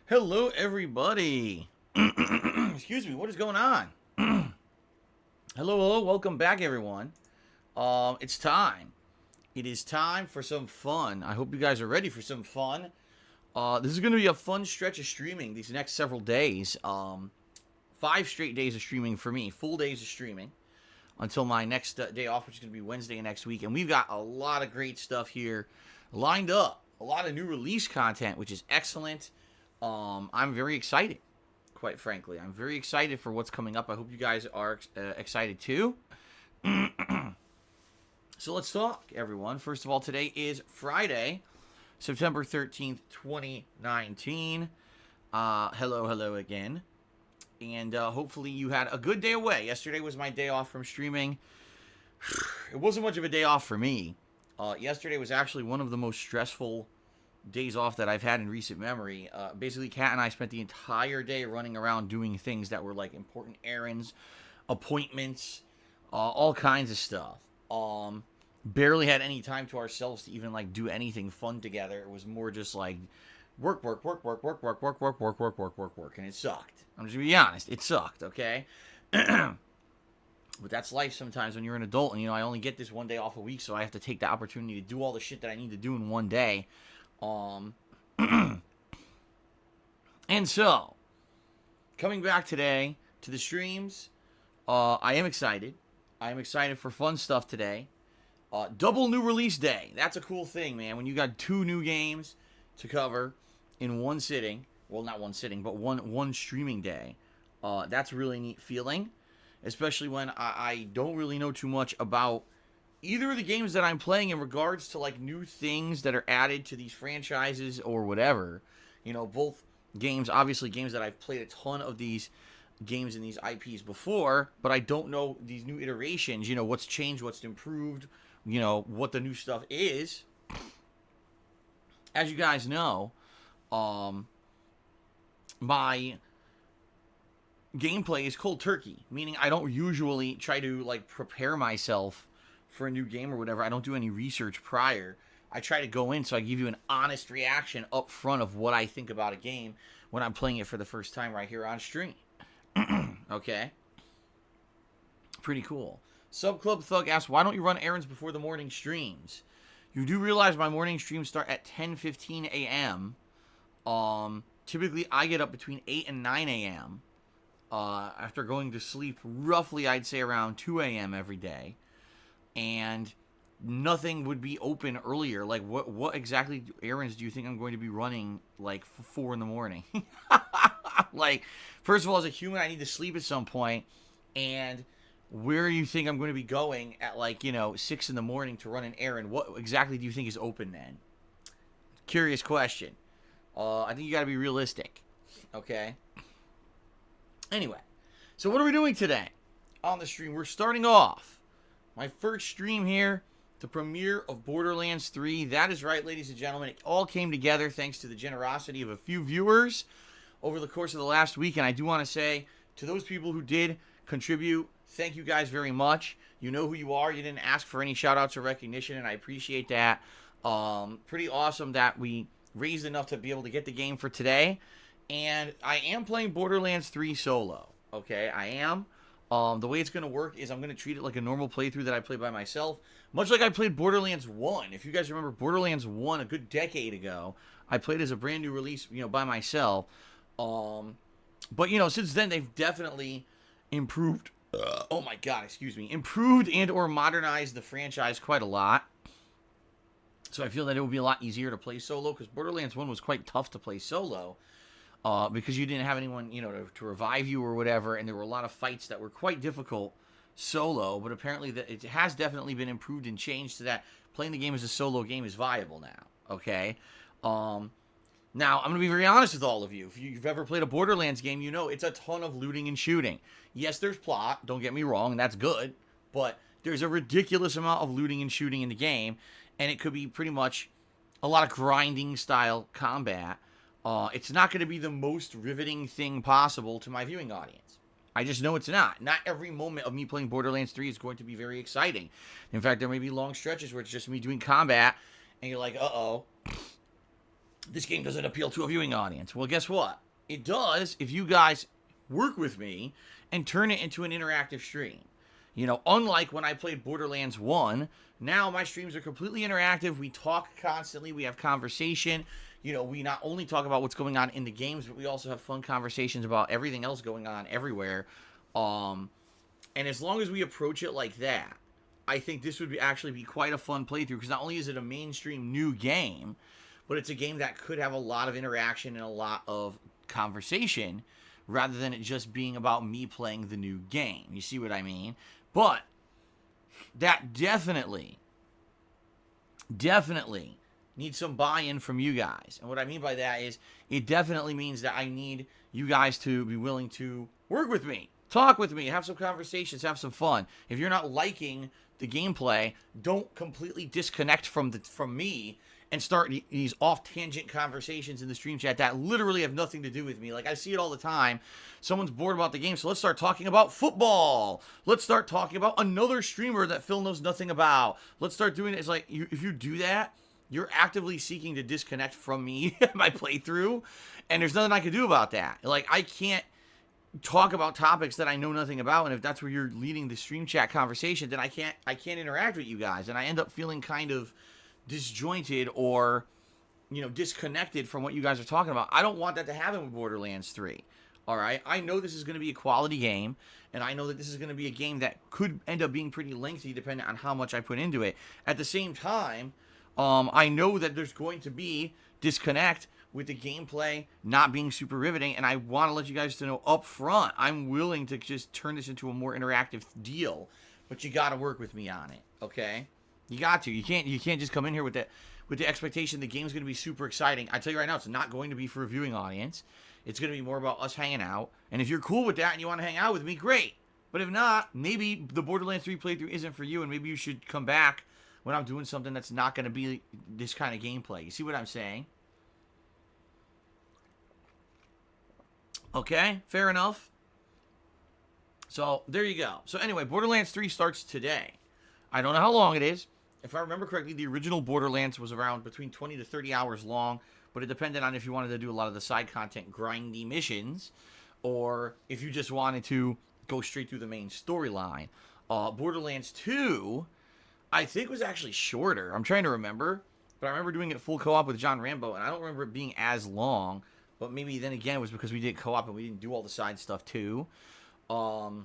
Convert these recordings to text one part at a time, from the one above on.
Hello, everybody. Excuse me, what is going on? Hello, welcome back, everyone. It's time. It is time for some fun. I hope you guys are ready for some fun. This is going to be a fun stretch of streaming these next several days. 5 straight days of streaming for me, full days of streaming until my next day off, which is going to be Wednesday next week. And we've got a lot of great stuff here lined up. A lot of new release content, which is excellent. I'm very excited, quite frankly. I'm very excited for what's coming up. I hope you guys are excited too. So let's talk, everyone. First of all, today is Friday, September 13th, 2019. Hello again. And hopefully you had a good day away. Yesterday was my day off from streaming. It wasn't much of a day off for me. Yesterday was actually one of the most stressful days off that I've had in recent memory. Basically, Kat and I spent the entire day running around doing things that were like important errands, appointments, all kinds of stuff. Barely had any time to ourselves to even like do anything fun together. It was more just like work, and it sucked. I'm just gonna be honest, it sucked. Okay. But that's life sometimes when you're an adult, and I only get this one day off a week, so I have to take the opportunity to do all the shit that I need to do in one day. And so, coming back today to the streams, I am excited. I am excited for fun stuff today. Double new release day. That's a cool thing, man. When you got 2 new games to cover in one sitting. Well, not one sitting, but one streaming day. That's a really neat feeling. Especially when I don't really know too much about either of the games that I'm playing in regards to like new things that are added to these franchises or whatever. Both games, obviously games that I've played a ton of these games and these IPs before, but I don't know these new iterations, what's changed, what's improved, what the new stuff is. As you guys know, my gameplay is cold turkey, meaning I don't usually try to like prepare myself for a new game or whatever. I don't do any research prior. I try to go in so I give you an honest reaction up front of what I think about a game when I'm playing it for the first time right here on stream. Okay? Pretty cool. Subclub Thug asks, why don't you run errands before the morning streams? You do realize my morning streams start at 10:15 a.m. Typically I get up between 8 and 9 a.m. After going to sleep roughly, I'd say around 2 a.m. every day. And nothing would be open earlier. Like, what exactly errands do you think I'm going to be running, like, 4 in the morning? Like, first of all, as a human, I need to sleep at some point. And where do you think I'm going to be going at, like, 6 in the morning to run an errand? What exactly do you think is open then? Curious question. I think you got to be realistic. Okay? Anyway, so what are we doing today on the stream? We're starting off my first stream here, the premiere of Borderlands 3. That is right, ladies and gentlemen. It all came together thanks to the generosity of a few viewers over the course of the last week. And I do want to say to those people who did contribute, thank you guys very much. You know who you are. You didn't ask for any shout-outs or recognition, and I appreciate that. Pretty awesome that we raised enough to be able to get the game for today. And I am playing Borderlands 3 solo. Okay, I am. The way it's going to work is I'm going to treat it like a normal playthrough that I play by myself. Much like I played Borderlands 1. If you guys remember Borderlands 1 a good decade ago, I played as a brand new release, by myself. But, since then they've definitely improved. Oh my god, excuse me. Improved and or modernized the franchise quite a lot. So I feel that it would be a lot easier to play solo, because Borderlands 1 was quite tough to play solo. Because you didn't have anyone, to revive you or whatever, and there were a lot of fights that were quite difficult solo, but apparently it has definitely been improved and changed so that playing the game as a solo game is viable now, okay? Now, I'm going to be very honest with all of you. If you've ever played a Borderlands game, it's a ton of looting and shooting. Yes, there's plot, don't get me wrong, and that's good, but there's a ridiculous amount of looting and shooting in the game, and it could be pretty much a lot of grinding style combat. It's not going to be the most riveting thing possible to my viewing audience. I just know it's not. Not every moment of me playing Borderlands 3 is going to be very exciting. In fact, there may be long stretches where it's just me doing combat, and you're like, uh-oh. this game doesn't appeal to a viewing audience. Well, guess what? It does if you guys work with me and turn it into an interactive stream. You know, unlike when I played Borderlands 1, now my streams are completely interactive. We talk constantly. We have conversation. You know, we not only talk about what's going on in the games, but we also have fun conversations about everything else going on everywhere. And as long as we approach it like that, I think this would actually be quite a fun playthrough, because not only is it a mainstream new game, but it's a game that could have a lot of interaction and a lot of conversation, rather than it just being about me playing the new game. You see what I mean? But that definitely needs some buy-in from you guys. And what I mean by that is, it definitely means that I need you guys to be willing to work with me, talk with me, have some conversations, have some fun. If you're not liking the gameplay, don't completely disconnect from me and start these off-tangent conversations in the stream chat that literally have nothing to do with me. Like, I see it all the time. Someone's bored about the game, so let's start talking about football. Let's start talking about another streamer that Phil knows nothing about. Let's start doing it. It's like, if you do that, you're actively seeking to disconnect from me, my playthrough, and there's nothing I can do about that. Like, I can't talk about topics that I know nothing about, and if that's where you're leading the stream chat conversation, then I can't interact with you guys, and I end up feeling kind of disjointed or, you know, disconnected from what you guys are talking about. I don't want that to happen with Borderlands 3. All right, I know this is going to be a quality game, and I know that this is going to be a game that could end up being pretty lengthy depending on how much I put into it. At the same time, I know that there's going to be disconnect with the gameplay not being super riveting, and I want to let you guys to know up front, I'm willing to just turn this into a more interactive deal, but you got to work with me on it, okay? You got to. You can't just come in here with the expectation the game's going to be super exciting. I tell you right now, it's not going to be for a viewing audience. It's going to be more about us hanging out. And if you're cool with that and you want to hang out with me, great. But if not, maybe the Borderlands 3 playthrough isn't for you, and maybe you should come back when I'm doing something that's not going to be this kind of gameplay. You see what I'm saying? Okay, fair enough. So, there you go. So anyway, Borderlands 3 starts today. I don't know how long it is. If I remember correctly, the original Borderlands was around between 20 to 30 hours long, but it depended on if you wanted to do a lot of the side content grindy missions, or if you just wanted to go straight through the main storyline. Borderlands 2, I think, was actually shorter. I'm trying to remember, but I remember doing it full co-op with John Rambo, and I don't remember it being as long, but maybe then again it was because we did co-op and we didn't do all the side stuff too. I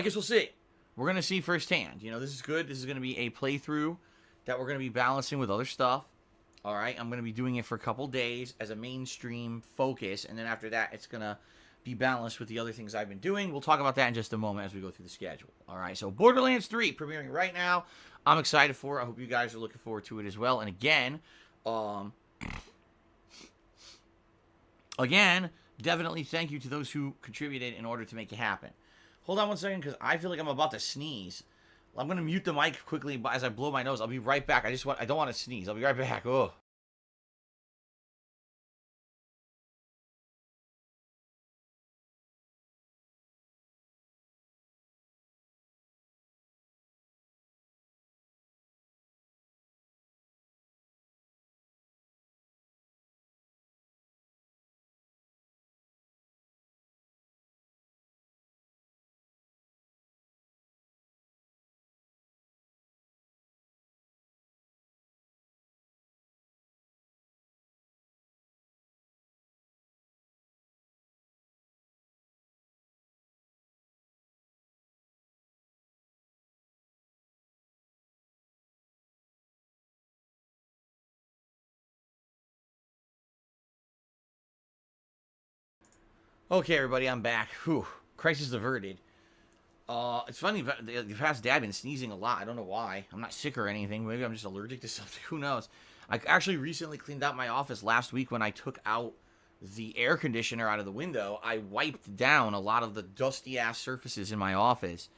guess we'll see. We're going to see firsthand. You know, this is good. This is going to be a playthrough that we're going to be balancing with other stuff. All right, I'm going to be doing it for a couple days as a mainstream focus, and then after that, it's going to be balanced with the other things I've been doing. We'll talk about that in just a moment as we go through the schedule. All right, so Borderlands 3 premiering right now. I'm excited for it. I hope you guys are looking forward to it as well. And again, definitely thank you to those who contributed in order to make it happen. Hold on one second, because I feel like I'm about to sneeze. I'm going to mute the mic quickly as I blow my nose. I'll be right back. I don't want to sneeze. I'll be right back. Oh. Okay, everybody, I'm back. Whew. Crisis averted. It's funny, but the past day I've been sneezing a lot. I don't know why. I'm not sick or anything. Maybe I'm just allergic to something. Who knows? I actually recently cleaned out my office last week when I took out the air conditioner out of the window. I wiped down a lot of the dusty-ass surfaces in my office.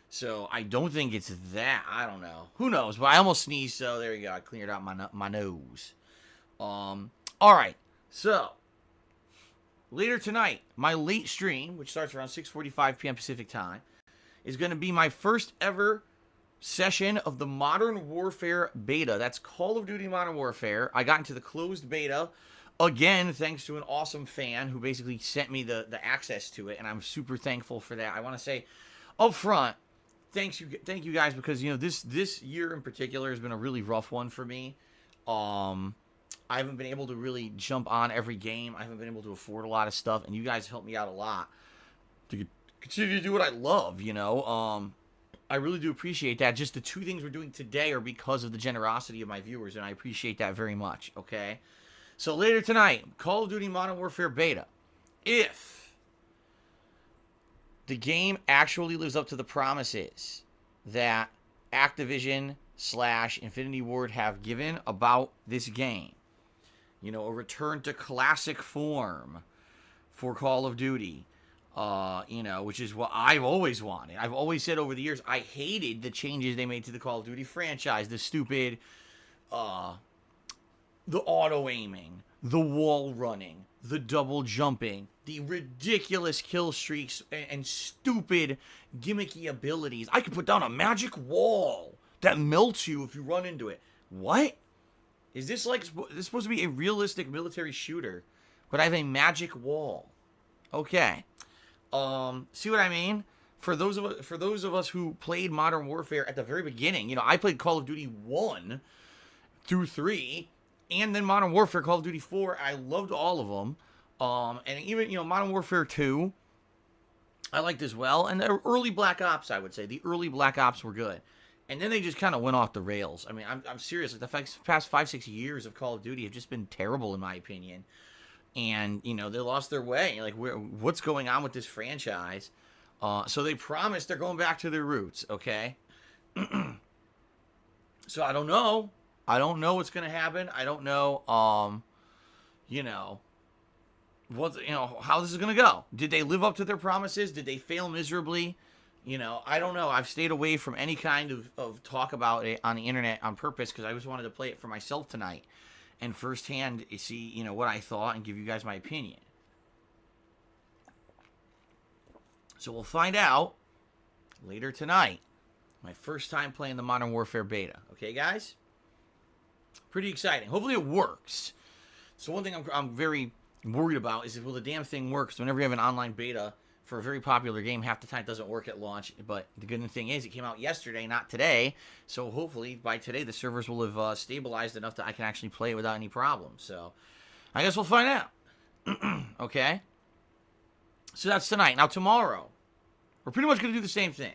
So I don't think it's that. I don't know. Who knows? But I almost sneezed, so there you go. I cleared out my nose. All right. So later tonight, my late stream, which starts around 6:45 p.m. Pacific time, is going to be my first ever session of the Modern Warfare beta. That's Call of Duty Modern Warfare. I got into the closed beta again, thanks to an awesome fan who basically sent me the access to it, and I'm super thankful for that. I want to say up front, thank you guys, because this year in particular has been a really rough one for me. I haven't been able to really jump on every game. I haven't been able to afford a lot of stuff, and you guys helped me out a lot to continue to do what I love, I really do appreciate that. Just the two things we're doing today are because of the generosity of my viewers, and I appreciate that very much, okay? So later tonight, Call of Duty Modern Warfare Beta. If the game actually lives up to the promises that Activision / Infinity Ward have given about this game, a return to classic form for Call of Duty, which is what I've always wanted. I've always said over the years, I hated the changes they made to the Call of Duty franchise. The stupid, the auto-aiming, the wall running, the double jumping, the ridiculous kill streaks, and stupid gimmicky abilities. I could put down a magic wall that melts you if you run into it. What? Is this supposed to be a realistic military shooter, but I have a magic wall? Okay. See what I mean? For those of us who played Modern Warfare at the very beginning, I played Call of Duty 1 through 3, and then Modern Warfare, Call of Duty 4. I loved all of them. And even, Modern Warfare 2, I liked as well. And the early Black Ops, I would say. The early Black Ops were good. And then they just kind of went off the rails. I mean, I'm serious. Like, the past 5-6 years of Call of Duty have just been terrible, in my opinion. And, they lost their way. Like, what's going on with this franchise? So they promised they're going back to their roots, okay? So I don't know. I don't know what's going to happen. I don't know, how this is going to go. Did they live up to their promises? Did they fail miserably? I don't know. I've stayed away from any kind of talk about it on the internet on purpose because I just wanted to play it for myself tonight and firsthand see, what I thought and give you guys my opinion. So we'll find out later tonight. My first time playing the Modern Warfare beta. Okay, guys? Pretty exciting. Hopefully it works. So one thing I'm very worried about is will the damn thing work? So whenever you have an online beta for a very popular game, half the time it doesn't work at launch. But the good thing is it came out yesterday, not today. So hopefully by today the servers will have stabilized enough that I can actually play it without any problems. So I guess we'll find out. Okay? So that's tonight. Now tomorrow, we're pretty much going to do the same thing.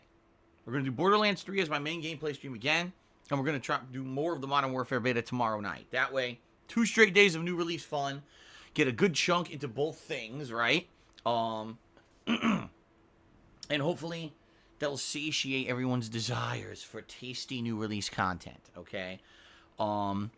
We're going to do Borderlands 3 as my main gameplay stream again. And we're going to try to do more of the Modern Warfare beta tomorrow night. That way, 2 straight days of new release fun. Get a good chunk into both things, right? And hopefully, that'll satiate everyone's desires for tasty new release content, okay? On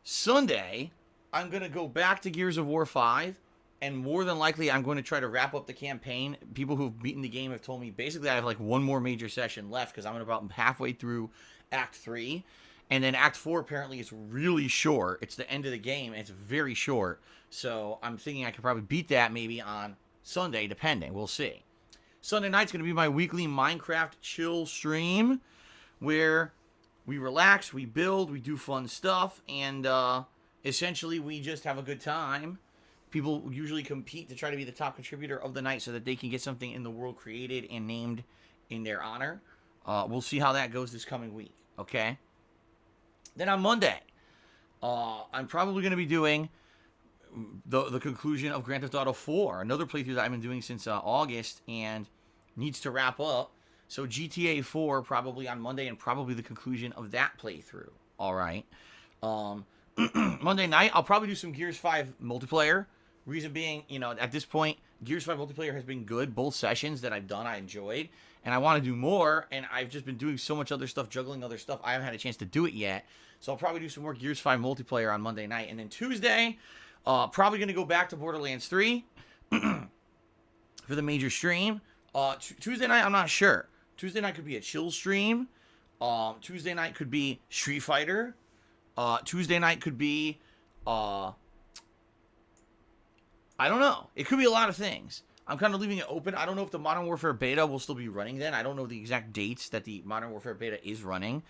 Sunday, I'm going to go back to Gears of War 5. And more than likely, I'm going to try to wrap up the campaign. People who've beaten the game have told me basically I have like one more major session left because I'm about halfway through Act 3. And then Act 4 apparently is really short. It's the end of the game, and it's very short. So I'm thinking I could probably beat that maybe on Sunday, depending. We'll see. Sunday night's going to be my weekly Minecraft chill stream where we relax, we build, we do fun stuff, and essentially we just have a good time. People usually compete to try to be the top contributor of the night so that they can get something in the world created and named in their honor. We'll see how that goes this coming week, okay? Then on Monday, I'm probably going to be doing the conclusion of Grand Theft Auto 4, another playthrough that I've been doing since August and needs to wrap up. So GTA 4 probably on Monday and probably the conclusion of that playthrough, all right? Monday night, I'll probably do some Gears 5 multiplayer. Reason being, at this point, Gears 5 multiplayer has been good. Both sessions that I've done, I enjoyed. And I want to do more, and I've just been doing so much other stuff, juggling other stuff. I haven't had a chance to do it yet. So I'll probably do some more Gears 5 multiplayer on Monday night. And then Tuesday, probably going to go back to Borderlands 3 for the major stream. Tuesday night, I'm not sure. Tuesday night could be a chill stream. Tuesday night could be Street Fighter. Tuesday night could be, I don't know. It could be a lot of things. I'm kind of leaving it open. I don't know if the Modern Warfare beta will still be running then. I don't know the exact dates that the Modern Warfare beta is running.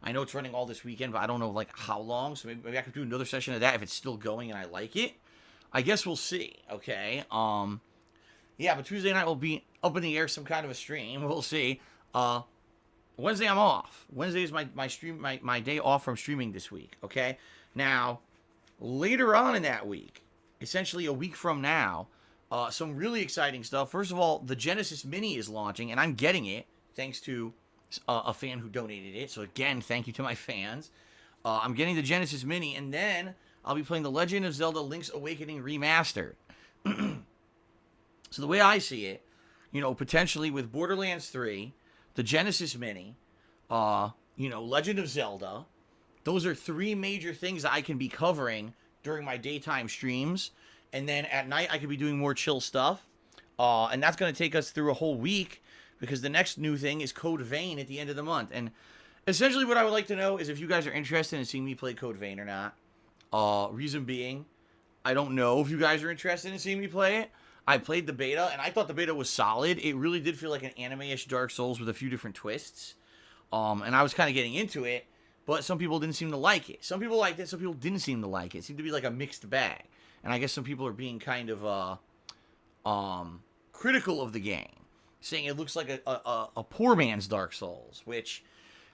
I know it's running all this weekend, but I don't know like how long. So maybe I could do another session of that if it's still going and I like it. I guess we'll see. Okay. Yeah, but Tuesday night will be up in the air, some kind of a stream. We'll see. Wednesday I'm off. Wednesday is my day off from streaming this week. Okay. Now, later on in that week, essentially a week from now, some really exciting stuff. First of all, the Genesis Mini is launching, and I'm getting it thanks to a fan who donated it. So again, thank you to my fans. I'm getting the Genesis Mini, and then I'll be playing The Legend of Zelda Link's Awakening Remastered. So the way I see it, potentially with Borderlands 3, the Genesis Mini, Legend of Zelda, those are 3 major things that I can be covering during my daytime streams. And then at night, I could be doing more chill stuff. And that's going to take us through a whole week because the next new thing is Code Vein at the end of the month. And essentially what I would like to know is if you guys are interested in seeing me play Code Vein or not. Reason being, I don't know if you guys are interested in seeing me play it. I played the beta, and I thought the beta was solid. It really did feel like an anime-ish Dark Souls with a few different twists. And I was kind of getting into it, but some people didn't seem to like it. Some people liked it, some people didn't seem to like it. It seemed to be like a mixed bag. And I guess some people are being kind of critical of the game, saying it looks like a poor man's Dark Souls, which,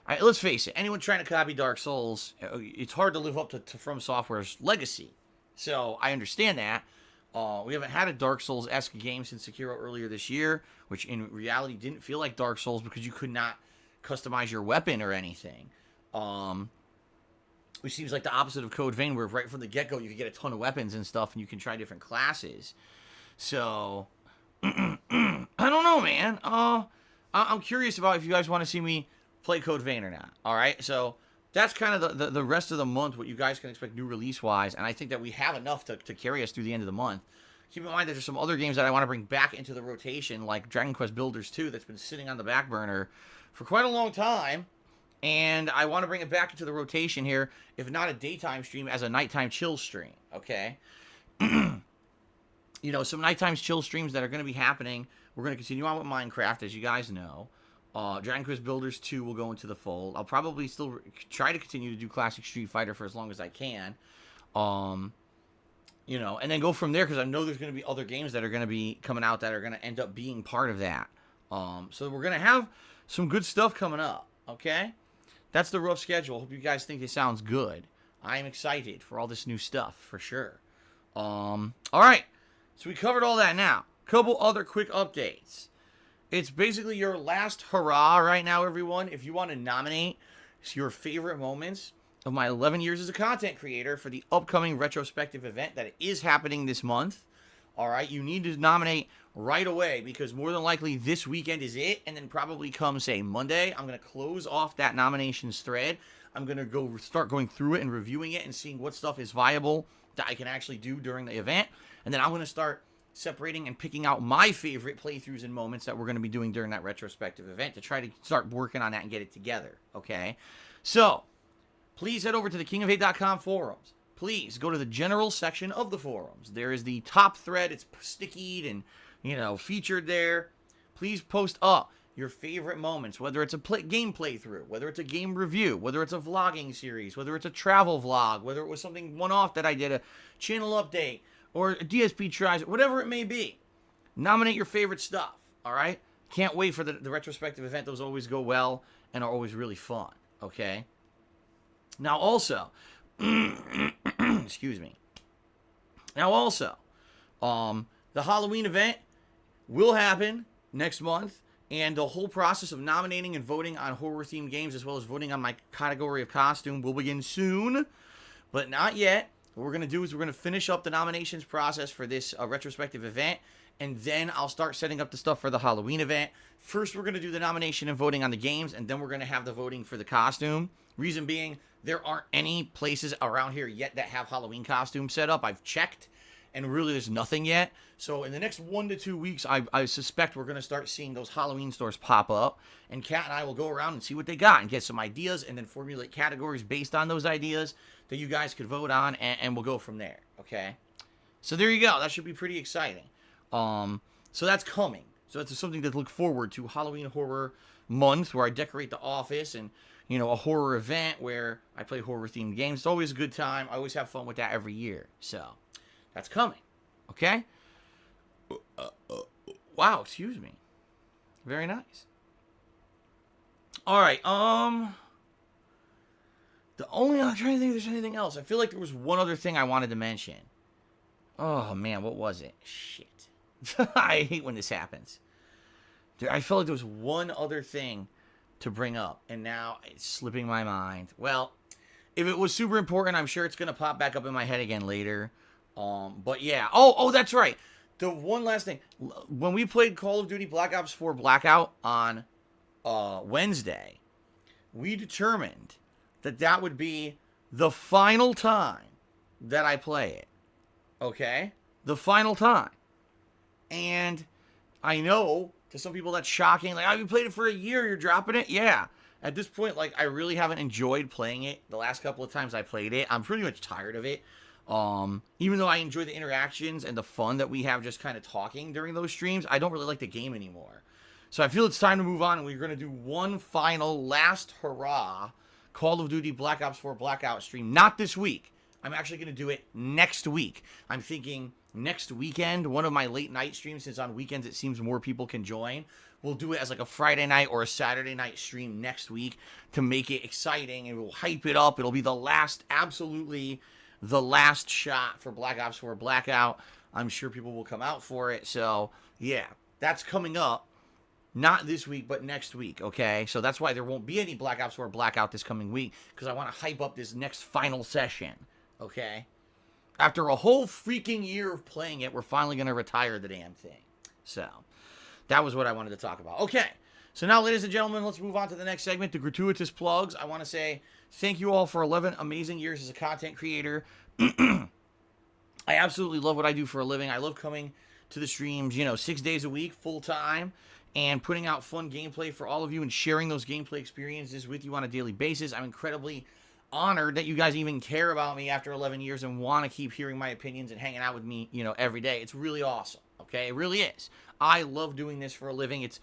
let's face it, anyone trying to copy Dark Souls, it's hard to live up to From Software's legacy. So I understand that. We haven't had a Dark Souls-esque game since Sekiro earlier this year, which in reality didn't feel like Dark Souls because you could not customize your weapon or anything. Which seems like the opposite of Code Vein, where right from the get-go you can get a ton of weapons and stuff, and you can try different classes. So, I don't know, man. I'm curious about if you guys want to see me play Code Vein or not. All right, so that's kind of the rest of the month, what you guys can expect new release-wise, and I think that we have enough to carry us through the end of the month. Keep in mind that there's some other games that I want to bring back into the rotation, like Dragon Quest Builders 2, that's been sitting on the back burner for quite a long time, and I want to bring it back into the rotation here, if not a daytime stream, as a nighttime chill stream, okay? Some nighttime chill streams that are going to be happening. We're going to continue on with Minecraft, as you guys know. Dragon Quest Builders 2 will go into the fold. I'll probably still try to continue to do Classic Street Fighter for as long as I can. And then go from there, because I know there's going to be other games that are going to be coming out that are going to end up being part of that. So we're going to have some good stuff coming up, okay? That's the rough schedule. Hope you guys think it sounds good. I am excited for all this new stuff, for sure. All right. So we covered all that now. Couple other quick updates. It's basically your last hurrah right now, everyone. If you want to nominate your favorite moments of my 11 years as a content creator for the upcoming retrospective event that is happening this month, all right, you need to nominate right away, because more than likely this weekend is it, and then probably come, say, Monday, I'm going to close off that nominations thread. I'm going to start going through it and reviewing it and seeing what stuff is viable that I can actually do during the event, and then I'm going to start separating and picking out my favorite playthroughs and moments that we're going to be doing during that retrospective event to try to start working on that and get it together, okay? So, please head over to the kingof8.com forums. Please go to the general section of the forums. There is the top thread. It's stickied and, featured there. Please post up your favorite moments, whether it's a game playthrough, whether it's a game review, whether it's a vlogging series, whether it's a travel vlog, whether it was something one-off that I did, a channel update, or a DSP tries, whatever it may be. Nominate your favorite stuff, all right? Can't wait for the retrospective event. Those always go well and are always really fun, okay? Now also, excuse me. Now also, the Halloween event will happen next month, and the whole process of nominating and voting on horror-themed games, as well as voting on my category of costume, will begin soon, but not yet. What we're going to do is we're going to finish up the nominations process for this retrospective event, and then I'll start setting up the stuff for the Halloween event. First, we're going to do the nomination and voting on the games, and then we're going to have the voting for the costume. Reason being, there aren't any places around here yet that have Halloween costumes set up. I've checked, and really there's nothing yet. So in the next 1 to 2 weeks, I suspect we're going to start seeing those Halloween stores pop up, and Kat and I will go around and see what they got and get some ideas, and then formulate categories based on those ideas that you guys could vote on, and we'll go from there, okay? So there you go. That should be pretty exciting. So that's coming. So that's something to look forward to. Halloween Horror Month, where I decorate the office, and a horror event where I play horror themed games. It's always a good time. I always have fun with that every year. So that's coming. Okay. Wow. Excuse me. Very nice. All right. I'm trying to think if there's anything else. I feel like there was one other thing I wanted to mention. Oh man, what was it? Shit. I hate when this happens. Dude, I felt like there was one other thing to bring up, and now it's slipping my mind. Well, if it was super important, I'm sure it's gonna pop back up in my head again later. But yeah. Oh, that's right. The one last thing. When we played Call of Duty Black Ops 4 Blackout on Wednesday, we determined that would be the final time that I play it. Okay? The final time. And I know to some people that's shocking. Like, you played it for a year, you're dropping it? Yeah. At this point, like, I really haven't enjoyed playing it. The last couple of times I played it, I'm pretty much tired of it. Even though I enjoy the interactions and the fun that we have just kind of talking during those streams, I don't really like the game anymore. So I feel it's time to move on, and we're going to do one final last hurrah Call of Duty Black Ops 4 Blackout stream. Not this week. I'm actually going to do it next week. I'm thinking next weekend, one of my late night streams, since on weekends it seems more people can join. We'll do it as like a Friday night or a Saturday night stream next week to make it exciting, and we'll hype it up. It'll be absolutely the last shot for Black Ops 4 Blackout. I'm sure people will come out for it. So, yeah, that's coming up. Not this week, but next week, okay? So that's why there won't be any Black Ops 4 Blackout this coming week, because I want to hype up this next final session, okay? After a whole freaking year of playing it, we're finally going to retire the damn thing. So, that was what I wanted to talk about. Okay, so now, ladies and gentlemen, let's move on to the next segment, the gratuitous plugs. I want to say thank you all for 11 amazing years as a content creator. I absolutely love what I do for a living. I love coming to the streams, 6 days a week, full time, and putting out fun gameplay for all of you and sharing those gameplay experiences with you on a daily basis. I'm incredibly honored that you guys even care about me after 11 years and want to keep hearing my opinions and hanging out with me, every day. It's really awesome, okay? It really is. I love doing this for a living. It's,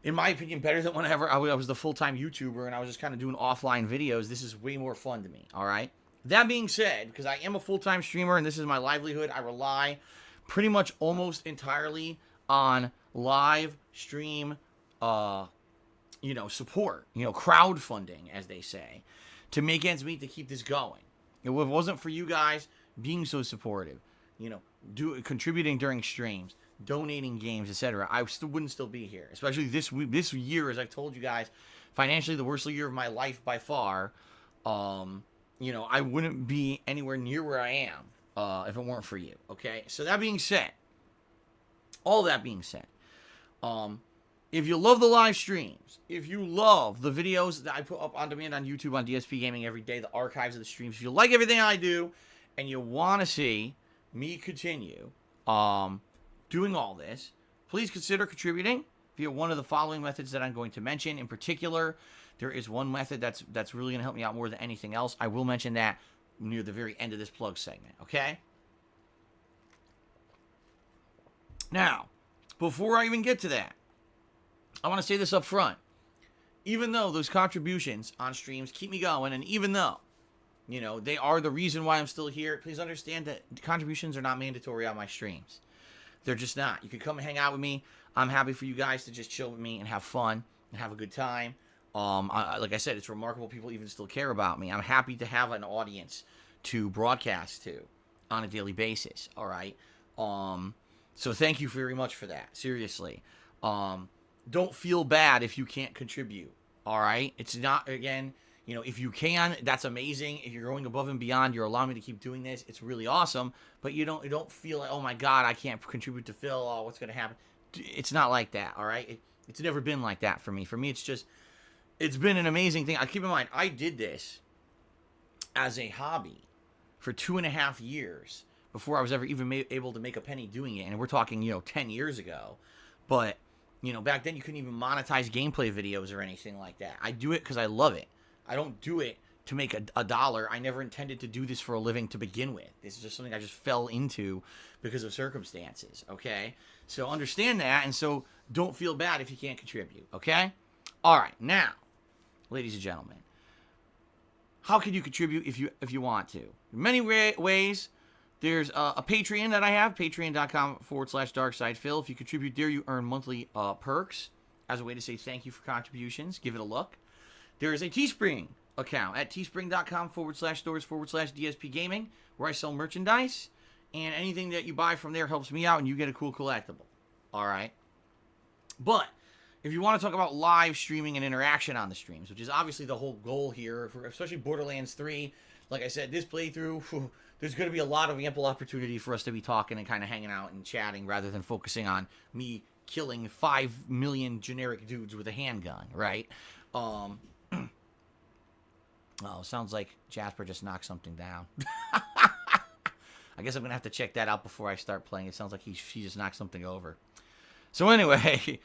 in my opinion, better than whenever I was the full-time YouTuber and I was just kind of doing offline videos. This is way more fun to me, all right? That being said, because I am a full-time streamer and this is my livelihood, I rely pretty much almost entirely on live stream, support, crowdfunding, as they say, to make ends meet to keep this going. If it wasn't for you guys being so supportive, contributing during streams, donating games, etc., I wouldn't still be here. Especially this year, as I've told you guys, financially the worst year of my life by far. I wouldn't be anywhere near where I am if it weren't for you. Okay, so all that being said, if you love the live streams, if you love the videos that I put up on demand on YouTube on DSPGaming every day, the archives of the streams, if you like everything I do and you want to see me continue doing all this, please consider contributing via one of the following methods that I'm going to mention. In particular, there is one method that's really going to help me out more than anything else. I will mention that near the very end of this plug segment, okay? Now, before I even get to that, I want to say this up front. Even though those contributions on streams keep me going, and even though, they are the reason why I'm still here, please understand that contributions are not mandatory on my streams. They're just not. You can come and hang out with me. I'm happy for you guys to just chill with me and have fun and have a good time. Like I said, it's remarkable people even still care about me. I'm happy to have an audience to broadcast to on a daily basis, all right? So thank you very much for that, seriously. Don't feel bad if you can't contribute, all right? It's not, again, if you can, that's amazing. If you're going above and beyond, you're allowing me to keep doing this, it's really awesome. But you don't feel like, oh my God, I can't contribute to Phil, oh, what's going to happen? It's not like that, all right? It's never been like that for me. For me, it's been an amazing thing. Keep in mind, I did this as a hobby for 2.5 years before I was ever even able to make a penny doing it. And we're talking, 10 years ago. But, back then you couldn't even monetize gameplay videos or anything like that. I do it because I love it. I don't do it to make a dollar. I never intended to do this for a living to begin with. This is just something I just fell into because of circumstances, okay? So understand that, and so don't feel bad if you can't contribute, okay? All right, now, ladies and gentlemen, how can you contribute if you want to? Many ways. There's a Patreon that I have, patreon.com/darksidephil. If you contribute there, you earn monthly perks as a way to say thank you for contributions. Give it a look. There is a Teespring account at teespring.com/stores/DSPGaming, where I sell merchandise, and anything that you buy from there helps me out, and you get a cool collectible. All right? But if you want to talk about live streaming and interaction on the streams, which is obviously the whole goal here, especially Borderlands 3, like I said, this playthrough, there's going to be a lot of ample opportunity for us to be talking and kind of hanging out and chatting rather than focusing on me killing 5 million generic dudes with a handgun, right? Oh, sounds like Jasper just knocked something down. I guess I'm going to have to check that out before I start playing. It sounds like he just knocked something over. So anyway,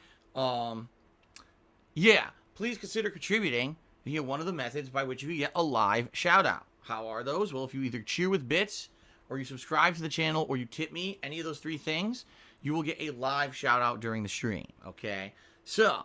yeah, please consider contributing via one of the methods by which you get a live shout-out. How are those? Well, if you either cheer with bits, or you subscribe to the channel, or you tip me, any of those three things, you will get a live shout-out during the stream, okay? So,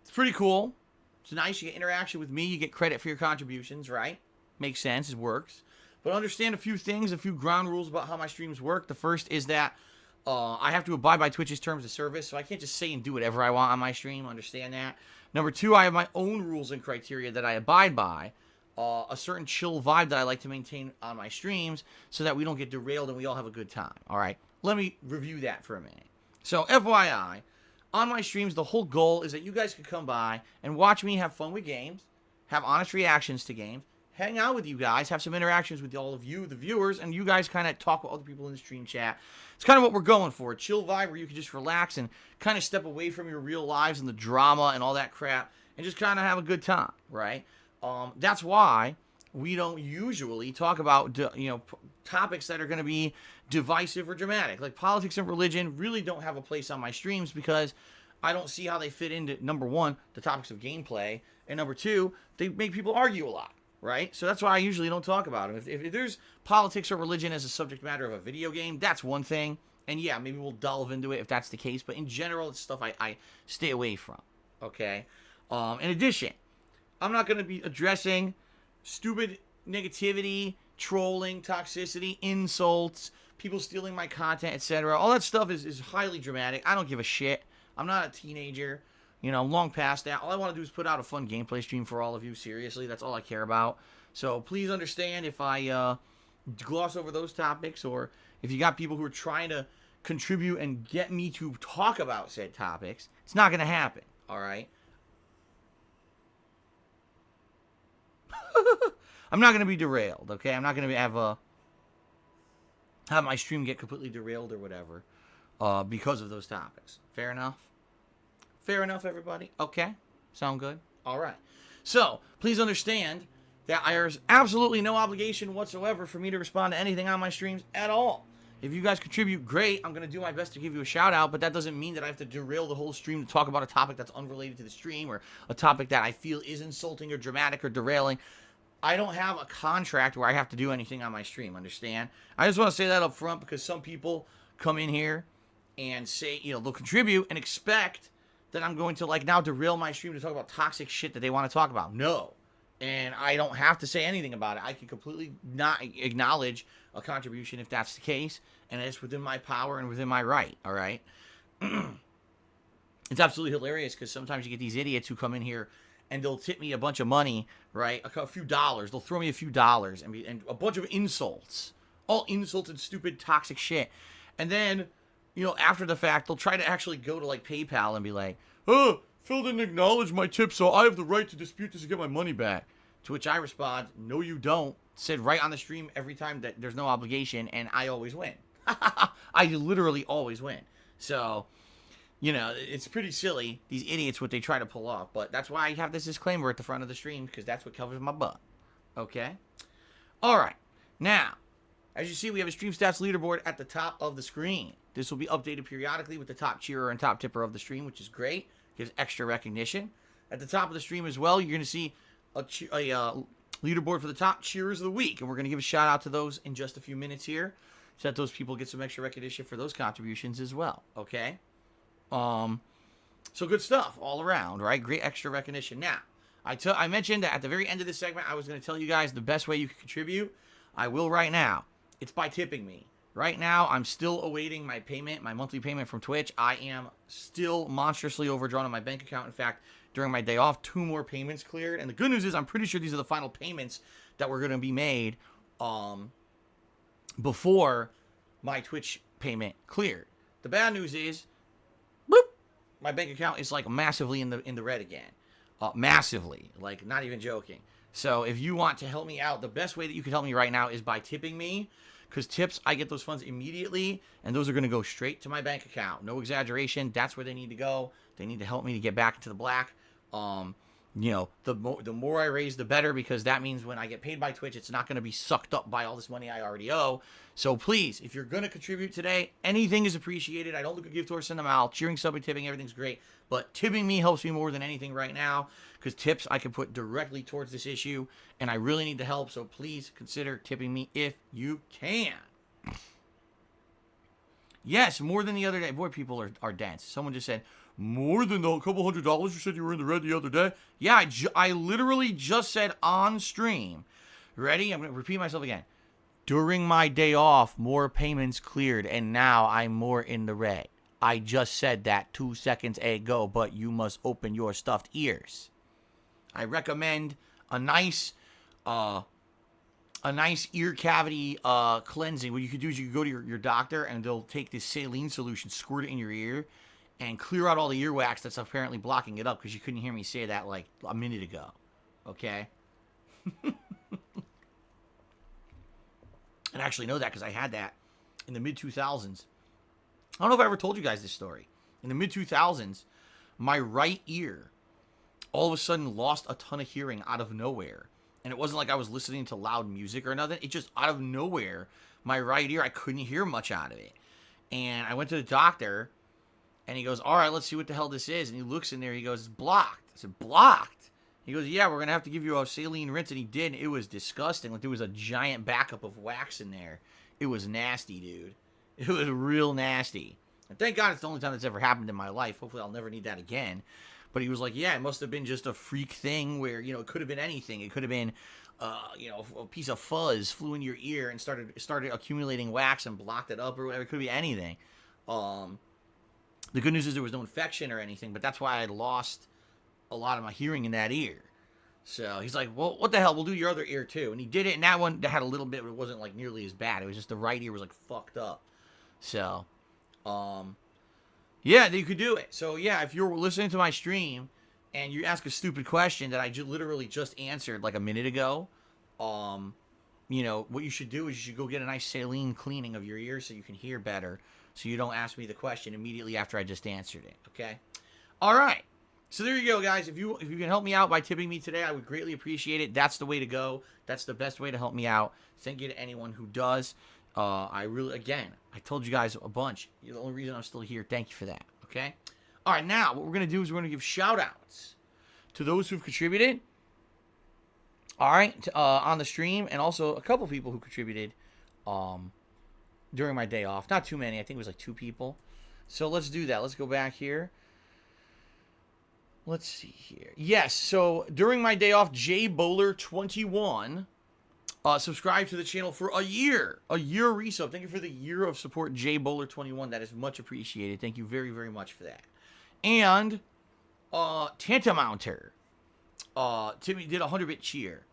it's pretty cool. It's nice. You get interaction with me. You get credit for your contributions, right? Makes sense. It works. But understand a few things, a few ground rules about how my streams work. The first is that I have to abide by Twitch's terms of service, so I can't just say and do whatever I want on my stream. Understand that. Number two, I have my own rules and criteria that I abide by. A certain chill vibe that I like to maintain on my streams so that we don't get derailed and we all have a good time. All right, let me review that for a minute. So, FYI, on my streams, the whole goal is that you guys can come by and watch me have fun with games, have honest reactions to games, hang out with you guys, have some interactions with all of you, the viewers, and you guys kind of talk with other people in the stream chat. It's kind of what we're going for, a chill vibe where you can just relax and kind of step away from your real lives and the drama and all that crap and just kind of have a good time, right? That's why we don't usually talk about, topics that are going to be divisive or dramatic. Like politics and religion really don't have a place on my streams because I don't see how they fit into, number one, the topics of gameplay, and number two, they make people argue a lot, right? So that's why I usually don't talk about them. If there's politics or religion as a subject matter of a video game, that's one thing. And yeah, maybe we'll delve into it if that's the case. But in general, it's stuff I stay away from, okay? In addition, I'm not going to be addressing stupid negativity, trolling, toxicity, insults, people stealing my content, etc. All that stuff is highly dramatic. I don't give a shit. I'm not a teenager. I'm long past that. All I want to do is put out a fun gameplay stream for all of you. Seriously, that's all I care about. So please understand if I gloss over those topics, or if you got people who are trying to contribute and get me to talk about said topics, it's not going to happen, all right? I'm not going to be derailed, okay? I'm not going to have my stream get completely derailed or whatever because of those topics. Fair enough? Fair enough, everybody? Okay? Sound good? All right. So, please understand that there's absolutely no obligation whatsoever for me to respond to anything on my streams at all. If you guys contribute, great. I'm going to do my best to give you a shout-out, but that doesn't mean that I have to derail the whole stream to talk about a topic that's unrelated to the stream or a topic that I feel is insulting or dramatic or derailing. I don't have a contract where I have to do anything on my stream, understand? I just want to say that up front because some people come in here and say, they'll contribute and expect that I'm going to, now derail my stream to talk about toxic shit that they want to talk about. No. And I don't have to say anything about it. I can completely not acknowledge a contribution if that's the case, and it's within my power and within my right, all right? It's absolutely hilarious because sometimes you get these idiots who come in here and they'll tip me a bunch of money, right? A few dollars. They'll throw me a few dollars and a bunch of insults. All insults and stupid, toxic shit. And then, after the fact, they'll try to actually go to, PayPal and be like, oh, Phil didn't acknowledge my tip, so I have the right to dispute this and get my money back. To which I respond, no, you don't. Said right on the stream every time that there's no obligation, and I always win. I literally always win. So, it's pretty silly, these idiots, what they try to pull off. But that's why I have this disclaimer at the front of the stream, because that's what covers my butt. Okay? All right. Now, as you see, we have a stream stats leaderboard at the top of the screen. This will be updated periodically with the top cheerer and top tipper of the stream, which is great. Gives extra recognition. At the top of the stream as well, you're going to see leaderboard for the top cheerers of the week, and we're going to give a shout out to those in just a few minutes here, so that those people get some extra recognition for those contributions as well. Okay. So good stuff all around, right? Great extra recognition. Now, I mentioned that at the very end of this segment, I was going to tell you guys the best way you can contribute. I will right now. It's by tipping me. Right now, I'm still awaiting my payment, my monthly payment from Twitch. I am still monstrously overdrawn on my bank account. In fact, during my day off, 2 more payments cleared. And the good news is I'm pretty sure these are the final payments that were going to be made before my Twitch payment cleared. The bad news is, bloop, my bank account is like massively in the red again. Massively, like not even joking. So if you want to help me out, the best way that you can help me right now is by tipping me, because tips, I get those funds immediately, and those are going to go straight to my bank account. No exaggeration. That's where they need to go. They need to help me to get back into the black. You know, the more I raise, the better, because that means when I get paid by Twitch, it's not going to be sucked up by all this money I already owe. So please, if you're going to contribute today, anything is appreciated. I don't look at gift or send them out. Cheering, subbing, tipping, everything's great. But tipping me helps me more than anything right now, because tips I can put directly towards this issue, and I really need the help. So please consider tipping me if you can. Yes, more than the other day. Boy, people are dense. Someone just said, more than a couple $100 you said you were in the red the other day? Yeah, I literally just said on stream. Ready? I'm going to repeat myself again. During my day off, more payments cleared, and now I'm more in the red. I just said that 2 seconds ago, but you must open your stuffed ears. I recommend a nice ear cavity cleansing. What you could do is you could go to your doctor, and they'll take this saline solution, squirt it in your ear, and clear out all the earwax that's apparently blocking it up, because you couldn't hear me say that like a minute ago. Okay? And I actually know that because I had that in the mid-2000s. I don't know if I ever told you guys this story. In the mid-2000s, my right ear all of a sudden lost a ton of hearing out of nowhere. And it wasn't like I was listening to loud music or nothing. It just, out of nowhere, my right ear, I couldn't hear much out of it. And I went to the doctor, and he goes, all right, let's see what the hell this is. And he looks in there, he goes, it's blocked. I said, blocked? He goes, yeah, we're going to have to give you a saline rinse. And he did. It was disgusting. Like, there was a giant backup of wax in there. It was nasty, dude. It was real nasty. And thank God it's the only time that's ever happened in my life. Hopefully I'll never need that again. But he was like, yeah, it must have been just a freak thing where, you know, it could have been anything. It could have been, you know, a piece of fuzz flew in your ear and started accumulating wax and blocked it up or whatever. It could be anything. The good news is there was no infection or anything, but that's why I lost a lot of my hearing in that ear. So he's like, well, what the hell? We'll do your other ear too. And he did it, and that one had a little bit, but it wasn't like nearly as bad. It was just the right ear was like fucked up. So, yeah, you could do it. So yeah, if you're listening to my stream and you ask a stupid question that I literally just answered like a minute ago, you know, what you should do is you should go get a nice saline cleaning of your ears so you can hear better, so you don't ask me the question immediately after I just answered it. Okay. All right. So there you go, guys. If you can help me out by tipping me today, I would greatly appreciate it. That's the way to go. That's the best way to help me out. Thank you to anyone who does. I really, again, I told you guys a bunch. You're the only reason I'm still here. Thank you for that. Okay? All right, now what we're going to do is we're going to give shout-outs to those who've contributed. All right, on the stream, and also a couple people who contributed during my day off. Not too many. I think it was like 2 people. So let's do that. Let's go back here. Let's see here. Yes, so during my day off, JBowler21 subscribed to the channel for a year. A year resub. Thank you for the year of support, JBowler21. That is much appreciated. Thank you very, very much for that. And Tantamounter. Timmy did a 100-bit cheer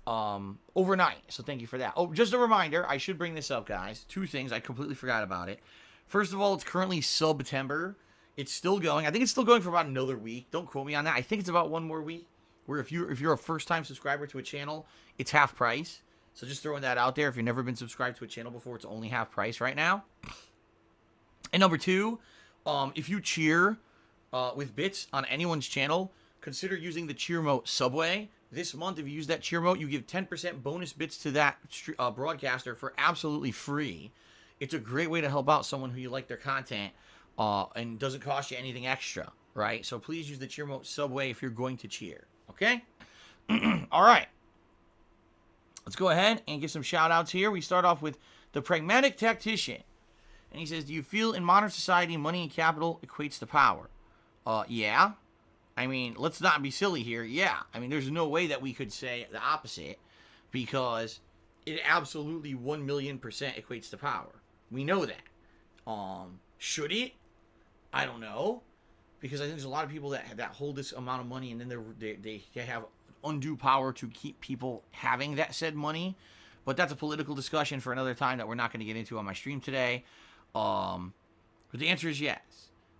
overnight. So thank you for that. Oh, just a reminder, I should bring this up, guys. 2 things. I completely forgot about it. First of all, it's currently September. It's still going. I think it's still going for about another week. Don't quote me on that. I think it's about 1 more week. Where if you're a first-time subscriber to a channel, it's half price. So just throwing that out there. If you've never been subscribed to a channel before, it's only half price right now. And number 2, if you cheer with bits on anyone's channel, consider using the cheer emote Subway. This month, if you use that cheer emote, you give 10% bonus bits to that broadcaster for absolutely free. It's a great way to help out someone who you like their content. And doesn't cost you anything extra, right? So please use the cheer emote Subway if you're going to cheer, okay? All right. Let's go ahead and get some shout-outs here. We start off with the Pragmatic Tactician. And he says, do you feel in modern society money and capital equates to power? Yeah. I mean, let's not be silly here. Yeah. I mean, there's no way that we could say the opposite because it absolutely 1,000,000% equates to power. We know that. Should it? I don't know. Because I think there's a lot of people that hold this amount of money and then they have undue power to keep people having that said money. But that's a political discussion for another time that we're not going to get into on my stream today. But the answer is yes.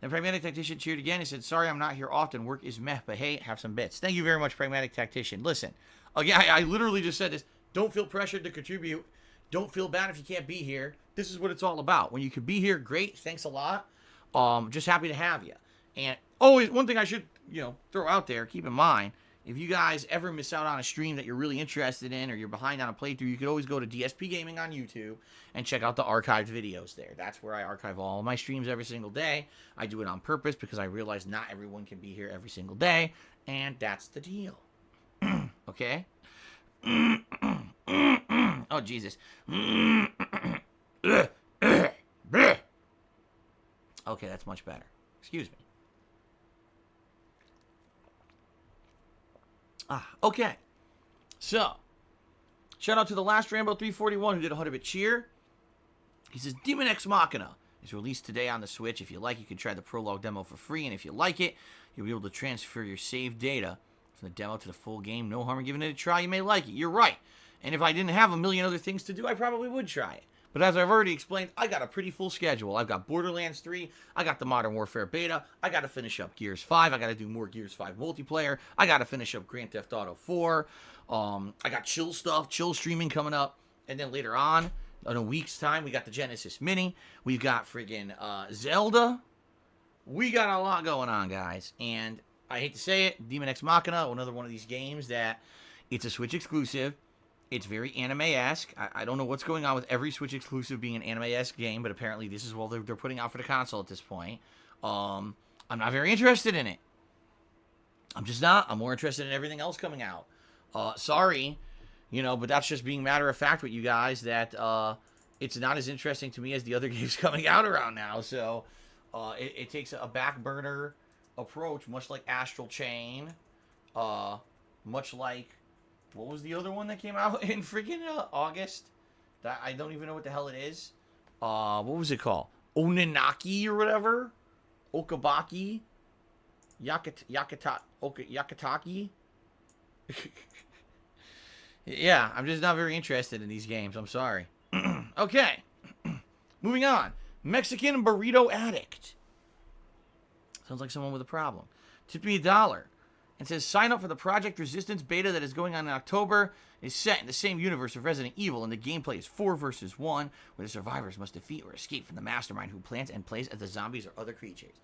The Pragmatic Tactician cheered again. He said, sorry, I'm not here often. Work is meh, but hey, have some bits. Thank you very much, Pragmatic Tactician. Listen, again, I literally just said this. Don't feel pressured to contribute. Don't feel bad if you can't be here. This is what it's all about. When you can be here, great. Thanks a lot. Just happy to have you. And always, one thing I should, throw out there, keep in mind, if you guys ever miss out on a stream that you're really interested in or you're behind on a playthrough, you could always go to DSPGaming on YouTube and check out the archived videos there. That's where I archive all of my streams every single day. I do it on purpose because I realize not everyone can be here every single day, and that's the deal. Okay? Oh, Jesus. Okay, that's much better. Excuse me. Okay. So, shout out to the last Rambo 341 who did a 100-bit cheer. He says, Demon X Machina is released today on the Switch. If you like, you can try the prologue demo for free. And if you like it, you'll be able to transfer your saved data from the demo to the full game. No harm in giving it a try. You may like it. You're right. And if I didn't have a million other things to do, I probably would try it. But as I've already explained, I got a pretty full schedule. I've got Borderlands 3. I got the Modern Warfare beta. I got to finish up Gears 5. I got to do more Gears 5 multiplayer. I got to finish up Grand Theft Auto 4. I got chill stuff, chill streaming coming up. And then later on, in a week's time, we got the Genesis Mini. We've got friggin' Zelda. We got a lot going on, guys. And I hate to say it, Demon X Machina, another one of these games that it's a Switch exclusive. It's very anime-esque. I don't know what's going on with every Switch exclusive being an anime-esque game, but apparently this is what they're putting out for the console at this point. I'm not very interested in it. I'm just not. I'm more interested in everything else coming out. Sorry, but that's just being matter of fact with you guys that it's not as interesting to me as the other games coming out around now. So it takes a back burner approach, much like Astral Chain, much like... What was the other one that came out in freaking August? That I don't even know what the hell it is. What was it called? Oninaki or whatever? Okabaki? Yakataki? Yeah, I'm just not very interested in these games. I'm sorry. Okay. Moving on. Mexican Burrito Addict. Sounds like someone with a problem. Tip me $1. And says, sign up for the Project Resistance beta that is going on in October. It is set in the same universe of Resident Evil, and the gameplay is 4 versus 1, where the survivors must defeat or escape from the mastermind who plants and plays as the zombies or other creatures.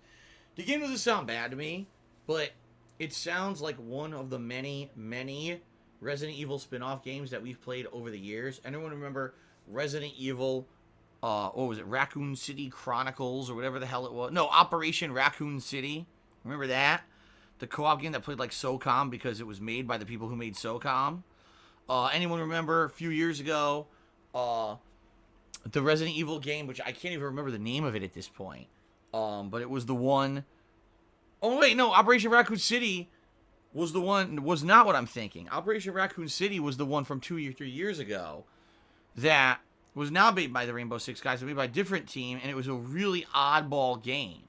The game doesn't sound bad to me, but it sounds like one of the many, many Resident Evil spin-off games that we've played over the years. Anyone remember Resident Evil, what was it, Raccoon City Chronicles, or whatever the hell it was? No, Operation Raccoon City. Remember that? The co-op game that played like SOCOM because it was made by the people who made SOCOM. Anyone remember a few years ago, the Resident Evil game, which I can't even remember the name of it at this point. But it was the one... Oh, wait, no, Operation Raccoon City was the one... was not what I'm thinking. Operation Raccoon City was the one from 2 or 3 years ago that was not made by the Rainbow Six guys. It was made by a different team, and it was a really oddball game.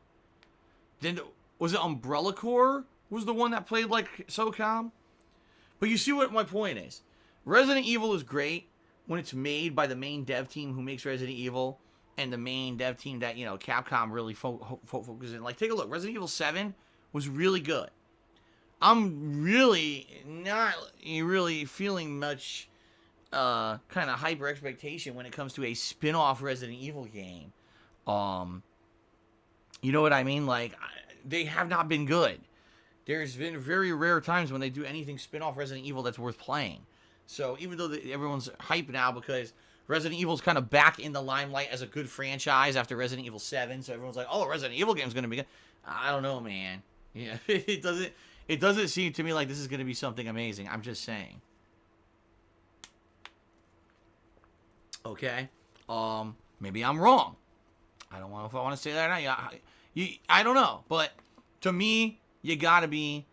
Then, was it Umbrella Corps? Was the one that played like SOCOM? But you see what my point is. Resident Evil is great when it's made by the main dev team who makes Resident Evil and the main dev team that, Capcom really focuses in. Like, take a look. Resident Evil 7 was really good. I'm really not really feeling much kind of hyper expectation when it comes to a spin-off Resident Evil game. You know what I mean? Like, they have not been good. There's been very rare times when they do anything spin-off Resident Evil that's worth playing. So even though everyone's hyped now because Resident Evil's kind of back in the limelight as a good franchise after Resident Evil 7, so everyone's like, oh, Resident Evil game's going to be good. I don't know, man. Yeah, it It doesn't seem to me like this is going to be something amazing. I'm just saying. Okay. Maybe I'm wrong. I don't know if I want to say that or not. I don't know. But to me, you got to be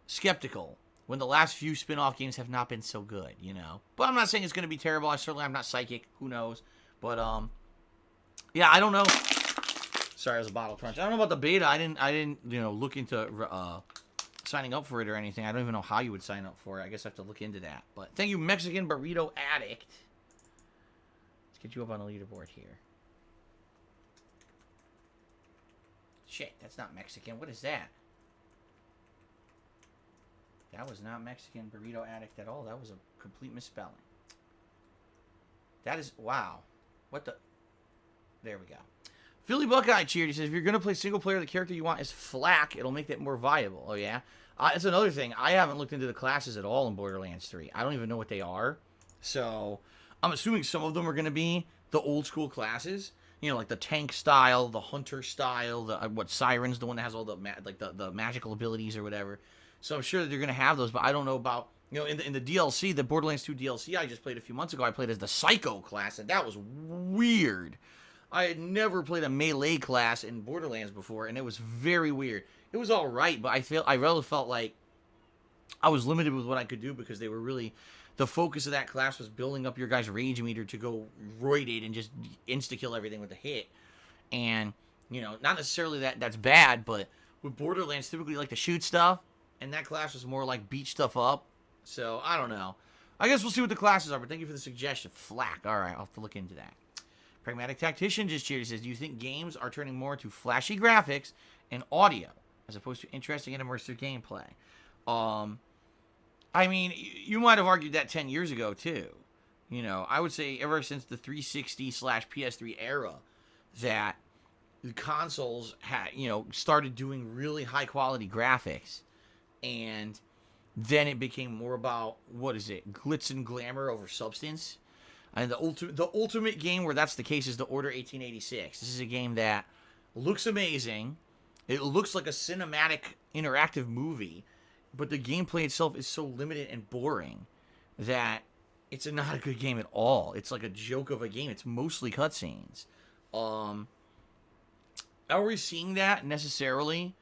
skeptical when the last few spin-off games have not been so good, you know. But I'm not saying it's going to be terrible. I'm not psychic. Who knows? But yeah, I don't know. Sorry, it was a bottle crunch. I don't know about the beta. I didn't, look into signing up for it or anything. I don't even know how you would sign up for it. I guess I have to look into that. But thank you, Mexican Burrito Addict. Let's get you up on the leaderboard here. Shit, that's not Mexican. What is that? That was not Mexican Burrito Addict at all. That was a complete misspelling. That is... Wow. What the... There we go. Philly Buckeye cheered. He says, if you're going to play single player, the character you want is Flack. It'll make that more viable. Oh, yeah? That's another thing. I haven't looked into the classes at all in Borderlands 3. I don't even know what they are. So, I'm assuming some of them are going to be the old school classes. You know, like the tank style, the hunter style, the Siren's the one that has all the the magical abilities or whatever. So I'm sure that they're going to have those, but I don't know about, in the DLC, the Borderlands 2 DLC I just played a few months ago, I played as the Psycho class, and that was weird. I had never played a melee class in Borderlands before, and it was very weird. It was all right, but I really felt like I was limited with what I could do because they were really... The focus of that class was building up your guy's rage meter to go roided and just insta-kill everything with a hit. And, not necessarily that's bad, but with Borderlands, typically you like to shoot stuff, and that class was more like beat stuff up. So, I don't know. I guess we'll see what the classes are, but thank you for the suggestion. Flack. All right, I'll have to look into that. Pragmatic Tactician just cheered. He says, do you think games are turning more to flashy graphics and audio as opposed to interesting and immersive gameplay? I mean, you might have argued that 10 years ago, too. I would say ever since the 360/PS3 era that the consoles had, started doing really high-quality graphics. And then it became more about, glitz and glamour over substance. And the ultimate game where that's the case is the Order 1886. This is a game that looks amazing. It looks like a cinematic interactive movie. But the gameplay itself is so limited and boring that it's not a good game at all. It's like a joke of a game. It's mostly cutscenes. Are we seeing that necessarily?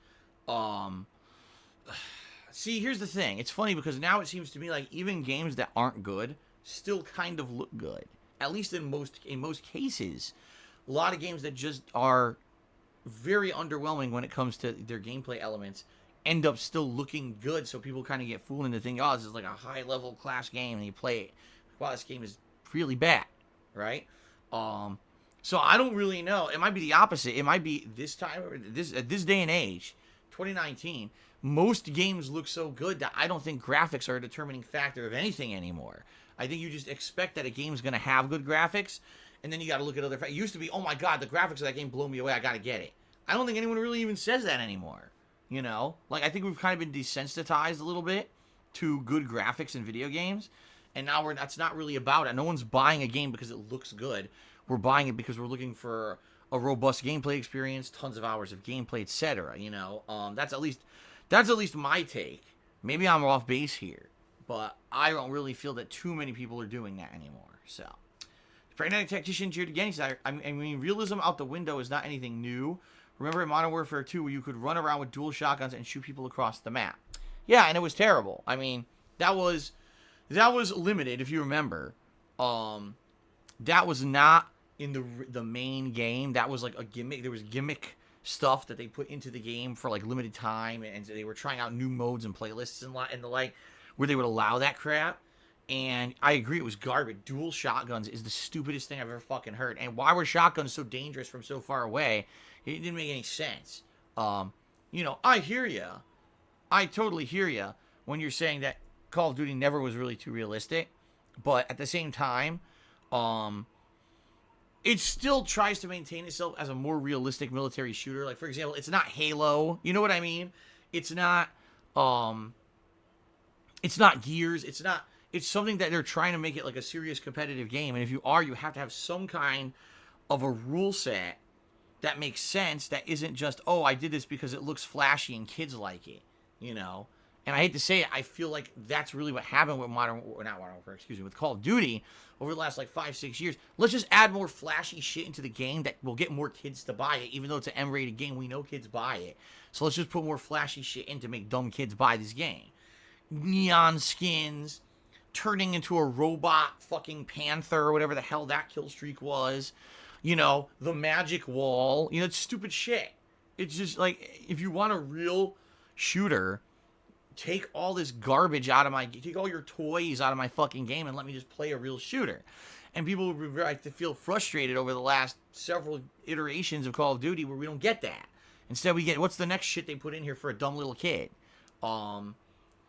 See, here's the thing. It's funny because now it seems to me like even games that aren't good still kind of look good. At least in most cases. A lot of games that just are very underwhelming when it comes to their gameplay elements end up still looking good, so people kind of get fooled into thinking, oh, this is like a high-level class game, and you play it. Wow, this game is really bad, right? So I don't really know. It might be the opposite. It might be this time, at this day and age, 2019, most games look so good that I don't think graphics are a determining factor of anything anymore. I think you just expect that a game's going to have good graphics, and then you got to look at other factors. It used to be, oh my god, the graphics of that game blow me away, I got to get it. I don't think anyone really even says that anymore. I think we've kind of been desensitized a little bit to good graphics in video games. And now that's not really about it. No one's buying a game because it looks good. We're buying it because we're looking for a robust gameplay experience, tons of hours of gameplay, etc. That's at least my take. Maybe I'm off base here, but I don't really feel that too many people are doing that anymore. So, the Pragmatic Tactician cheered again. He said, I mean, realism out the window is not anything new. Remember in Modern Warfare 2 where you could run around with dual shotguns and shoot people across the map? Yeah, and it was terrible. I mean, that was limited, if you remember. That was not in the main game. That was like a gimmick. There was gimmick stuff that they put into the game for like limited time, and they were trying out new modes and playlists and the like, where they would allow that crap. And I agree, it was garbage. Dual shotguns is the stupidest thing I've ever fucking heard. And why were shotguns so dangerous from so far away? It didn't make any sense. I hear you. I totally hear you when you're saying that Call of Duty never was really too realistic. But at the same time, it still tries to maintain itself as a more realistic military shooter. Like, for example, it's not Halo. You know what I mean? It's not Gears. It's something that they're trying to make it like a serious competitive game. And if you have to have some kind of a rule set that makes sense, that isn't just, oh, I did this because it looks flashy and kids like it. you know. And I hate to say it, I feel like that's really what happened with with Call of Duty over the last like 5-6 years. Let's just add more flashy shit into the game that will get more kids to buy it, even though it's an M-rated game. We know kids buy it, so let's just put more flashy shit in to make dumb kids buy this game. Neon skins, turning into a robot fucking panther or whatever the hell that kill streak was. You know, the magic wall. You know, it's stupid shit. It's just like, if you want a real shooter, take all this garbage out of take all your toys out of my fucking game and let me just play a real shooter. And people like to feel frustrated over the last several iterations of Call of Duty where we don't get that. Instead, we get, what's the next shit they put in here for a dumb little kid?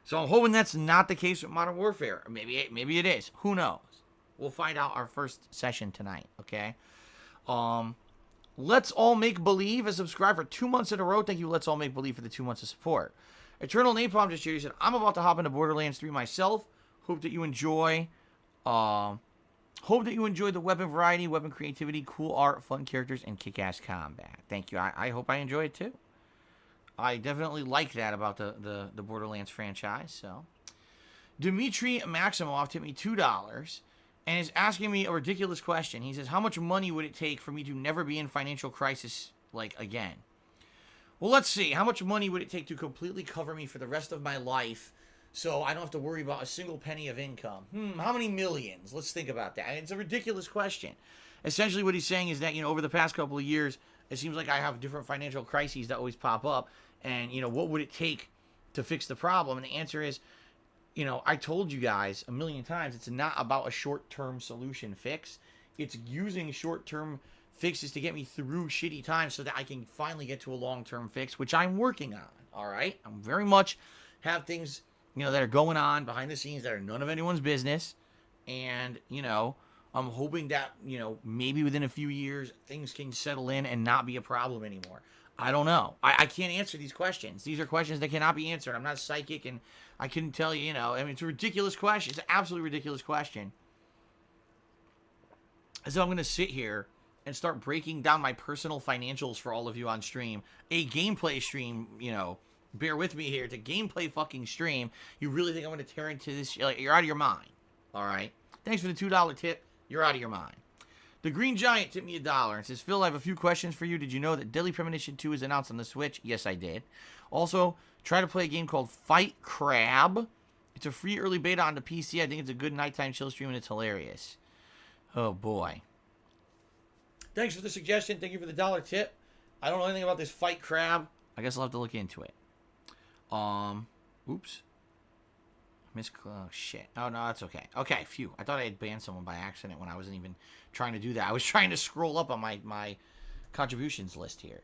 So I'm hoping that's not the case with Modern Warfare. Maybe it is. Who knows? We'll find out our first session tonight, okay? Let's All Make Believe has subscribed for 2 months in a row. Thank you, Let's All Make Believe, for the 2 months of support. Eternal Napalm just here. He said, I'm about to hop into Borderlands 3 myself. Hope that you enjoy. Hope that you enjoy the weapon variety, weapon creativity, cool art, fun characters, and kick-ass combat. Thank you. I hope I enjoy it too. I definitely like that about the Borderlands franchise. So, Dmitry Maximov tipped me $2 and is asking me a ridiculous question. He says, how much money would it take for me to never be in financial crisis like again? Well, let's see. How much money would it take to completely cover me for the rest of my life so I don't have to worry about a single penny of income? How many millions? Let's think about that. It's a ridiculous question. Essentially, what he's saying is that, you know, over the past couple of years, it seems like I have different financial crises that always pop up. And, you know, what would it take to fix the problem? And the answer is, you know, I told you guys a million times, it's not about a short-term solution fix. It's using short-term fixes to get me through shitty times so that I can finally get to a long-term fix, which I'm working on, all right? I'm very much have things, you know, that are going on behind the scenes that are none of anyone's business. And, you know, I'm hoping that, you know, maybe within a few years, things can settle in and not be a problem anymore. I don't know. I can't answer these questions. These are questions that cannot be answered. I'm not psychic, and I couldn't tell you, you know. I mean, it's a ridiculous question. It's an absolutely ridiculous question. So I'm going to sit here and start breaking down my personal financials for all of you on stream. A gameplay stream, you know. Bear with me here. It's a gameplay fucking stream. You really think I'm going to tear into this? Like, you're out of your mind. All right? Thanks for the $2 tip. You're out of your mind. The Green Giant tipped me $1 and says, Phil, I have a few questions for you. Did you know that Deadly Premonition 2 is announced on the Switch? Yes, I did. Also, try to play a game called Fight Crab. It's a free early beta on the PC. I think it's a good nighttime chill stream, and it's hilarious. Oh, boy. Thanks for the suggestion. Thank you for the $1 tip. I don't know anything about this Fight Crab. I guess I'll have to look into it. Oops. Oh, shit. Oh, no, that's okay. Okay, phew. I thought I had banned someone by accident when I wasn't even trying to do that. I was trying to scroll up on my contributions list here.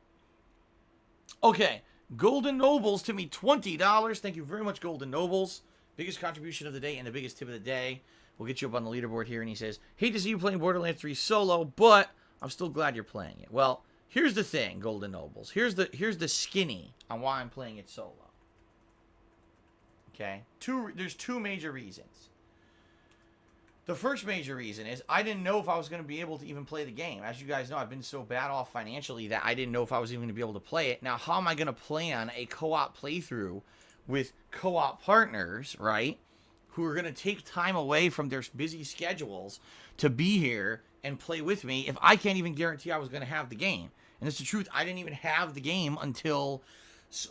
Okay. Golden Nobles to me $20. Thank you very much, Golden Nobles. Biggest contribution of the day and the biggest tip of the day. We'll get you up on the leaderboard here. And he says, hate to see you playing Borderlands 3 solo, but I'm still glad you're playing it. Well, here's the thing, Golden Nobles. Here's the skinny on why I'm playing it solo. Okay, there's two major reasons. The first major reason is I didn't know if I was going to be able to even play the game. As you guys know, I've been so bad off financially that I didn't know if I was even going to be able to play it. Now, how am I going to plan a co-op playthrough with co-op partners, right, who are going to take time away from their busy schedules to be here and play with me if I can't even guarantee I was going to have the game? And it's the truth. I didn't even have the game until...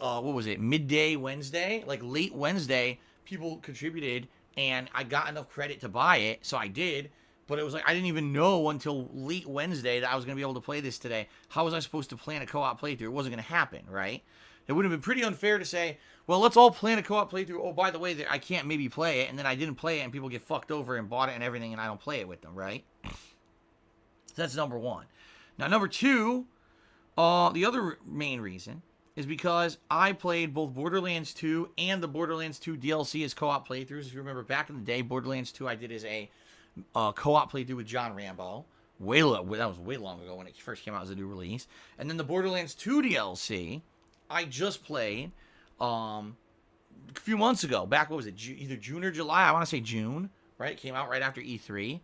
what was it, midday Wednesday, like late Wednesday. People contributed and I got enough credit to buy it, so I did. But it was like I didn't even know until late Wednesday that I was going to be able to play this today. How was I supposed to plan a co-op playthrough? It wasn't going to happen, right? It would have been pretty unfair to say, well, let's all plan a co-op playthrough. Oh, by the way, I can't maybe play it, and then I didn't play it, and people get fucked over and bought it and everything, and I don't play it with them, right? So that's number one. Now, number two, the other main reason is because I played both Borderlands 2 and the Borderlands 2 DLC as co-op playthroughs. If you remember back in the day, Borderlands 2 I did as a co-op playthrough with John Rambo. That was way long ago when it first came out as a new release. And then the Borderlands 2 DLC I just played a few months ago. Back, what was it, either June or July? I want to say June, right? It came out right after E3.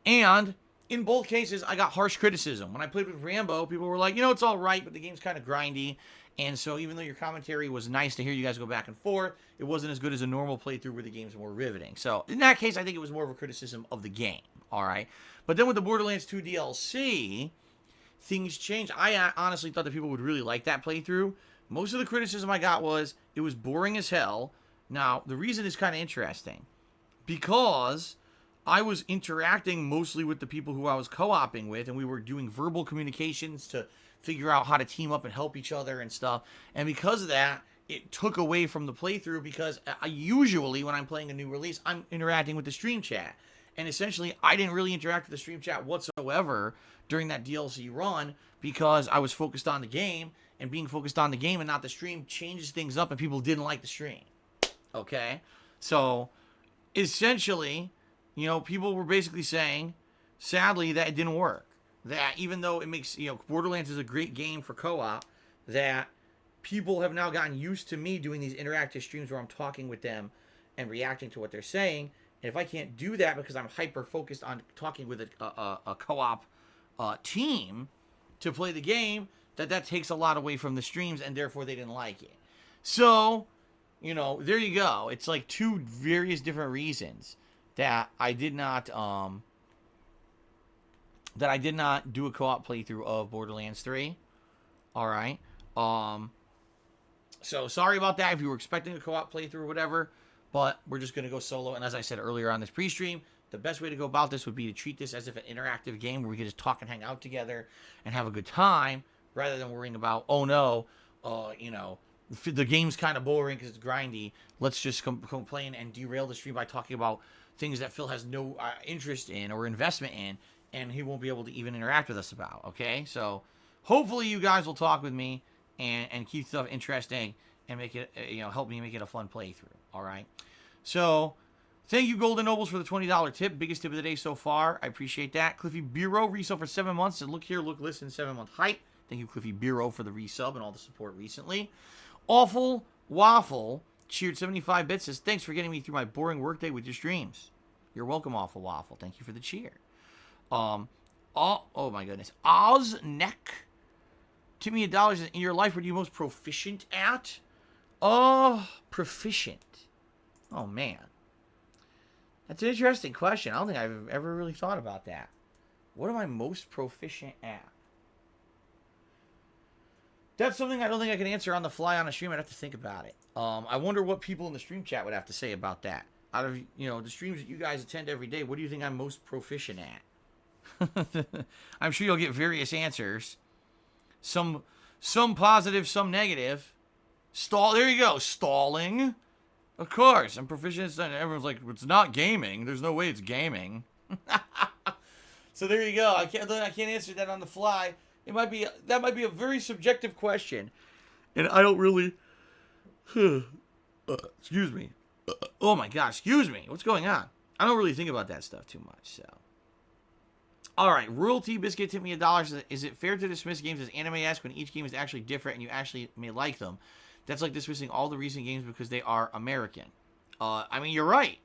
And in both cases, I got harsh criticism. When I played with Rambo, people were like, it's all right, but the game's kind of grindy. And so even though your commentary was nice to hear you guys go back and forth, it wasn't as good as a normal playthrough where the game's more riveting. So in that case, I think it was more of a criticism of the game. All right. But then with the Borderlands 2 DLC, things changed. I honestly thought that people would really like that playthrough. Most of the criticism I got was it was boring as hell. Now, the reason is kind of interesting. Because I was interacting mostly with the people who I was co-oping with, and we were doing verbal communications to figure out how to team up and help each other and stuff. And because of that, it took away from the playthrough because I usually, when I'm playing a new release, I'm interacting with the stream chat. And essentially, I didn't really interact with the stream chat whatsoever during that DLC run because I was focused on the game, and being focused on the game and not the stream changes things up, and people didn't like the stream. Okay? So, essentially, people were basically saying, sadly, that it didn't work. That even though it makes, Borderlands is a great game for co-op, that people have now gotten used to me doing these interactive streams where I'm talking with them and reacting to what they're saying. And if I can't do that because I'm hyper-focused on talking with a co-op team to play the game, that takes a lot away from the streams, and therefore they didn't like it. So, there you go. It's like two various different reasons that I did not do a co-op playthrough of Borderlands 3. All right. So sorry about that if you were expecting a co-op playthrough or whatever, but we're just going to go solo. And as I said earlier on this pre-stream, the best way to go about this would be to treat this as if an interactive game where we could just talk and hang out together and have a good time rather than worrying about, the game's kind of boring because it's grindy. Let's just complain and derail the stream by talking about things that Phil has no interest in or investment in, and he won't be able to even interact with us about, okay? So hopefully you guys will talk with me and keep stuff interesting and make it, help me make it a fun playthrough, all right? So thank you, Golden Nobles, for the $20 tip. Biggest tip of the day so far. I appreciate that. Cliffy Bureau, resub for 7 months. Said, look here, look, listen, 7-month hype. Thank you, Cliffy Bureau, for the resub and all the support recently. Awful Waffle cheered 75 bits. Says, thanks for getting me through my boring workday with your streams. You're welcome, Awful Waffle. Thank you for the cheer. Oh my goodness. Ozneck. Tip me $1. In your life, what are you most proficient at? Proficient. Oh, man. That's an interesting question. I don't think I've ever really thought about that. What am I most proficient at? That's something I don't think I can answer on the fly on a stream. I'd have to think about it. I wonder what people in the stream chat would have to say about that. Out of, the streams that you guys attend every day, what do you think I'm most proficient at? I'm sure you'll get various answers. Some positive, some negative. There you go. Stalling. Of course. I'm proficient. Everyone's like, it's not gaming. There's no way it's gaming. So there you go. I can't answer that on the fly. That might be a very subjective question. And I don't really... excuse me. Oh my gosh, excuse me. What's going on? I don't really think about that stuff too much, so... Alright, Royalty Biscuit tipped me $1. Is it fair to dismiss games as anime-esque when each game is actually different and you actually may like them? That's like dismissing all the recent games because they are American. You're right.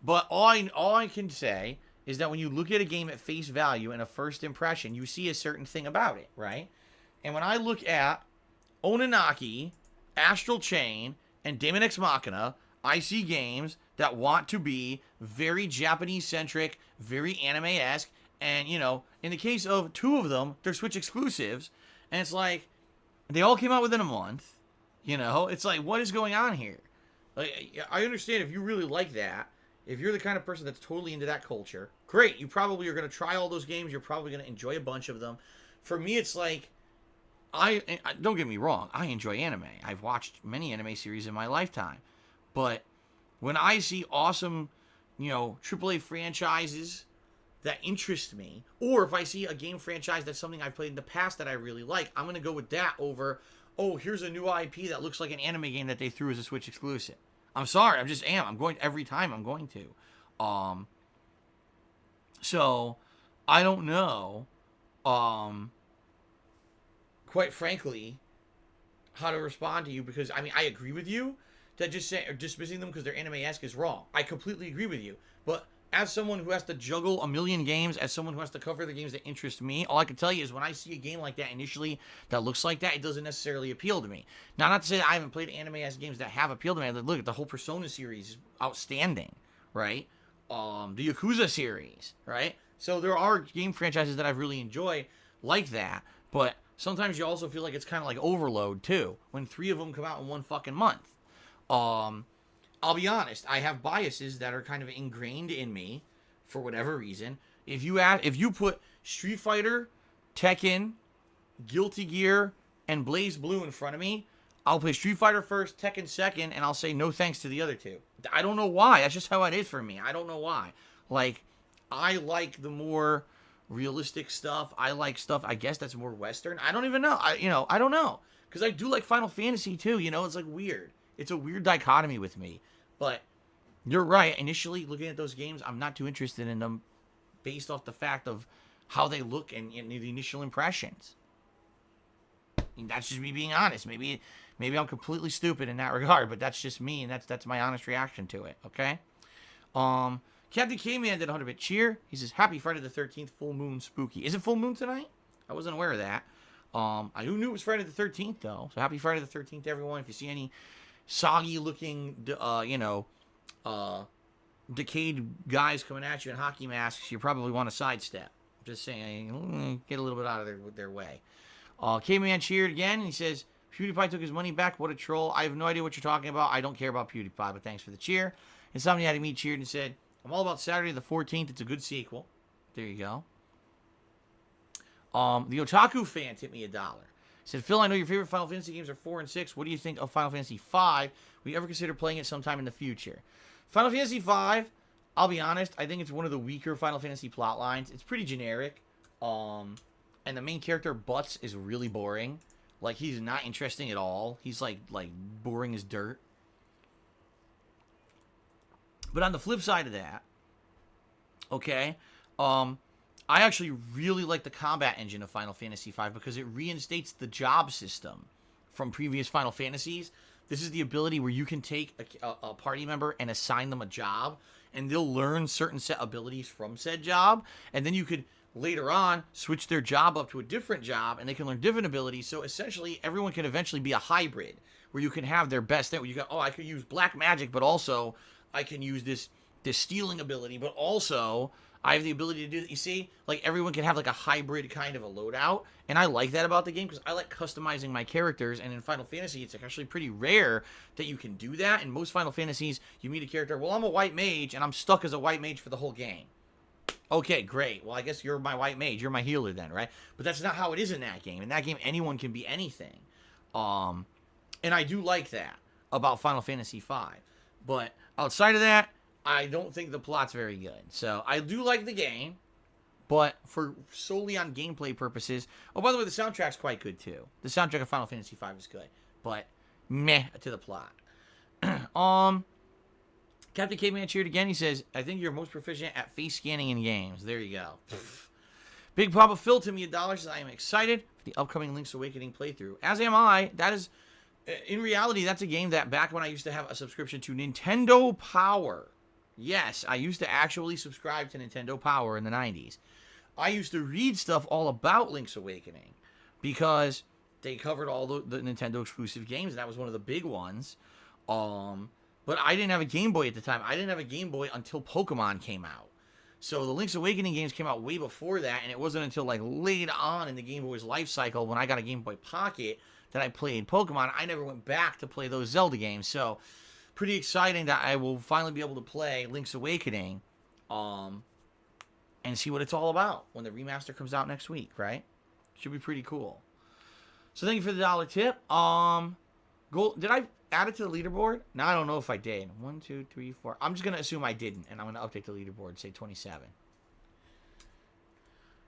But all I can say is that when you look at a game at face value and a first impression, you see a certain thing about it, right? And when I look at Ononaki, Astral Chain, and Daemon X Machina, I see games that want to be very Japanese-centric, very anime-esque, and, in the case of two of them, they're Switch exclusives, and it's like, they all came out within a month, It's like, what is going on here? Like, I understand if you really like that, if you're the kind of person that's totally into that culture, great. You probably are going to try all those games. You're probably going to enjoy a bunch of them. For me, it's like, don't get me wrong. I enjoy anime. I've watched many anime series in my lifetime. But when I see awesome, AAA franchises that interest me, or if I see a game franchise that's something I've played in the past that I really like, I'm going to go with that over, here's a new IP that looks like an anime game that they threw as a Switch exclusive. I'm sorry, I'm going every time I'm going to. So, I don't know, quite frankly, how to respond to you, because, I agree with you that just dismissing them because they're anime-esque is wrong. I completely agree with you. But as someone who has to juggle a million games, as someone who has to cover the games that interest me, all I can tell you is when I see a game like that initially that looks like that, it doesn't necessarily appeal to me. Now, not to say that I haven't played anime-esque games that have appealed to me. Look at the whole Persona series is outstanding, right? The Yakuza series, right? So there are game franchises that I've really enjoyed like that, but sometimes you also feel like it's kind of like overload too when 3 of them come out in one fucking month. I'll be honest, I have biases that are kind of ingrained in me for whatever reason. If you put Street Fighter, Tekken, Guilty Gear, and Blaze Blue in front of me, I'll play Street Fighter first, Tekken second, and I'll say no thanks to the other 2. I don't know why. That's just how it is for me. I don't know why. Like, I like the more realistic stuff. I like stuff, I guess, that's more Western. I don't even know. I don't know. Because I do like Final Fantasy too, it's like weird. It's a weird dichotomy with me. But you're right. Initially, looking at those games, I'm not too interested in them based off the fact of how they look and the initial impressions. I mean, that's just me being honest. Maybe I'm completely stupid in that regard, but that's just me, and that's my honest reaction to it, okay? Captain K-Man did a 100-bit cheer. He says, Happy Friday the 13th, full moon spooky. Is it full moon tonight? I wasn't aware of that. I knew it was Friday the 13th, though. So happy Friday the 13th, everyone. If you see any soggy-looking, decayed guys coming at you in hockey masks, you probably want to sidestep. Just saying, get a little bit out of their way. K-Man cheered again, and he says, PewDiePie took his money back. What a troll. I have no idea what you're talking about. I don't care about PewDiePie, but thanks for the cheer. And somebody had me cheered and said, I'm all about Saturday the 14th. It's a good sequel. There you go. The Otaku fan tipped me $1. Said, Phil, I know your favorite Final Fantasy games are 4 and 6. What do you think of Final Fantasy 5? Will you ever consider playing it sometime in the future? Final Fantasy 5, I'll be honest, I think it's one of the weaker Final Fantasy plot lines. It's pretty generic. And the main character, Butts, is really boring. Like, he's not interesting at all. He's, like boring as dirt. But on the flip side of that, okay, I actually really like the combat engine of Final Fantasy V because it reinstates the job system from previous Final Fantasies. This is the ability where you can take a party member and assign them a job, and they'll learn certain set abilities from said job, and then you could later on switch their job up to a different job, and they can learn different abilities. So essentially, everyone can eventually be a hybrid, where you can have their best thing. Where you go, I could use black magic, but also I can use this stealing ability, but also I have the ability to do that. You see, like, everyone can have like a hybrid kind of a loadout, and I like that about the game because I like customizing my characters. And in Final Fantasy, it's actually pretty rare that you can do that. In most Final Fantasies, you meet a character, well, I'm a white mage, and I'm stuck as a white mage for the whole game. Okay, great. Well, I guess you're my white mage. You're my healer then, right? But that's not how it is in that game. In that game, anyone can be anything. And I do like that about Final Fantasy V. But outside of that, I don't think the plot's very good. So I do like the game, but for solely on gameplay purposes. Oh, by the way, the soundtrack's quite good too. The soundtrack of Final Fantasy V is good, but meh to the plot. Captain Caveman cheered again. He says, I think you're most proficient at face scanning in games. There you go. Big Papa Phil to me $1 says, I am excited for the upcoming Link's Awakening playthrough. As am I. That is, in reality, that's a game that back when I used to have a subscription to Nintendo Power. Yes, I used to actually subscribe to Nintendo Power in the 90s. I used to read stuff all about Link's Awakening because they covered all the Nintendo exclusive games, and that was one of the big ones. But I didn't have a Game Boy at the time. I didn't have a Game Boy until Pokemon came out. So the Link's Awakening games came out way before that, and it wasn't until like late on in the Game Boy's life cycle when I got a Game Boy Pocket that I played Pokemon. I never went back to play those Zelda games. So pretty exciting that I will finally be able to play Link's Awakening and see what it's all about when the remaster comes out next week, right? Should be pretty cool. So thank you for the $1 tip. Did I add it to the leaderboard? Now I don't know if I did. 1, 2, 3, 4. I'm just going to assume I didn't, and I'm going to update the leaderboard, say 27.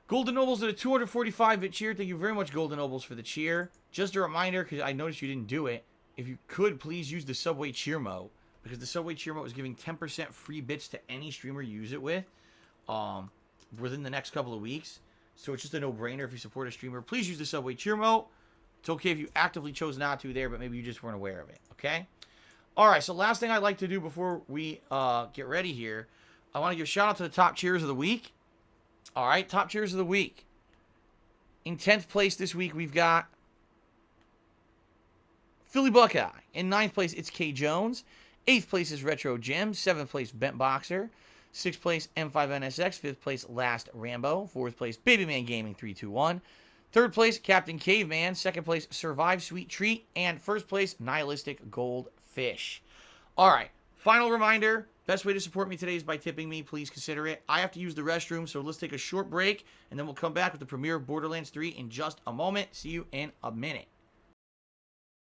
Golden Nobles did a 245-bit cheer. Thank you very much, Golden Nobles, for the cheer. Just a reminder, because I noticed you didn't do it, if you could, please use the Subway Cheer Mode, because the Subway Cheer Mode is giving 10% free bits to any streamer you use it with within the next couple of weeks. So it's just a no-brainer if you support a streamer. Please use the Subway Cheer Mode. It's okay if you actively chose not to there, but maybe you just weren't aware of it, okay? All right, so last thing I'd like to do before we get ready here, I want to give a shout out to the top cheers of the week. All right, top cheers of the week. In 10th place this week, we've got Philly Buckeye. In 9th place, it's K Jones. 8th place is Retro Jim. 7th place, Bent Boxer. 6th place, M5NSX. 5th place, Last Rambo. 4th place, Babyman Gaming 321. 3rd place, Captain Caveman. 2nd place, Survive Sweet Treat. And 1st place, Nihilistic Goldfish. All right, final reminder. Best way to support me today is by tipping me. Please consider it. I have to use the restroom, so let's take a short break, and then we'll come back with the premiere of Borderlands 3 in just a moment. See you in a minute.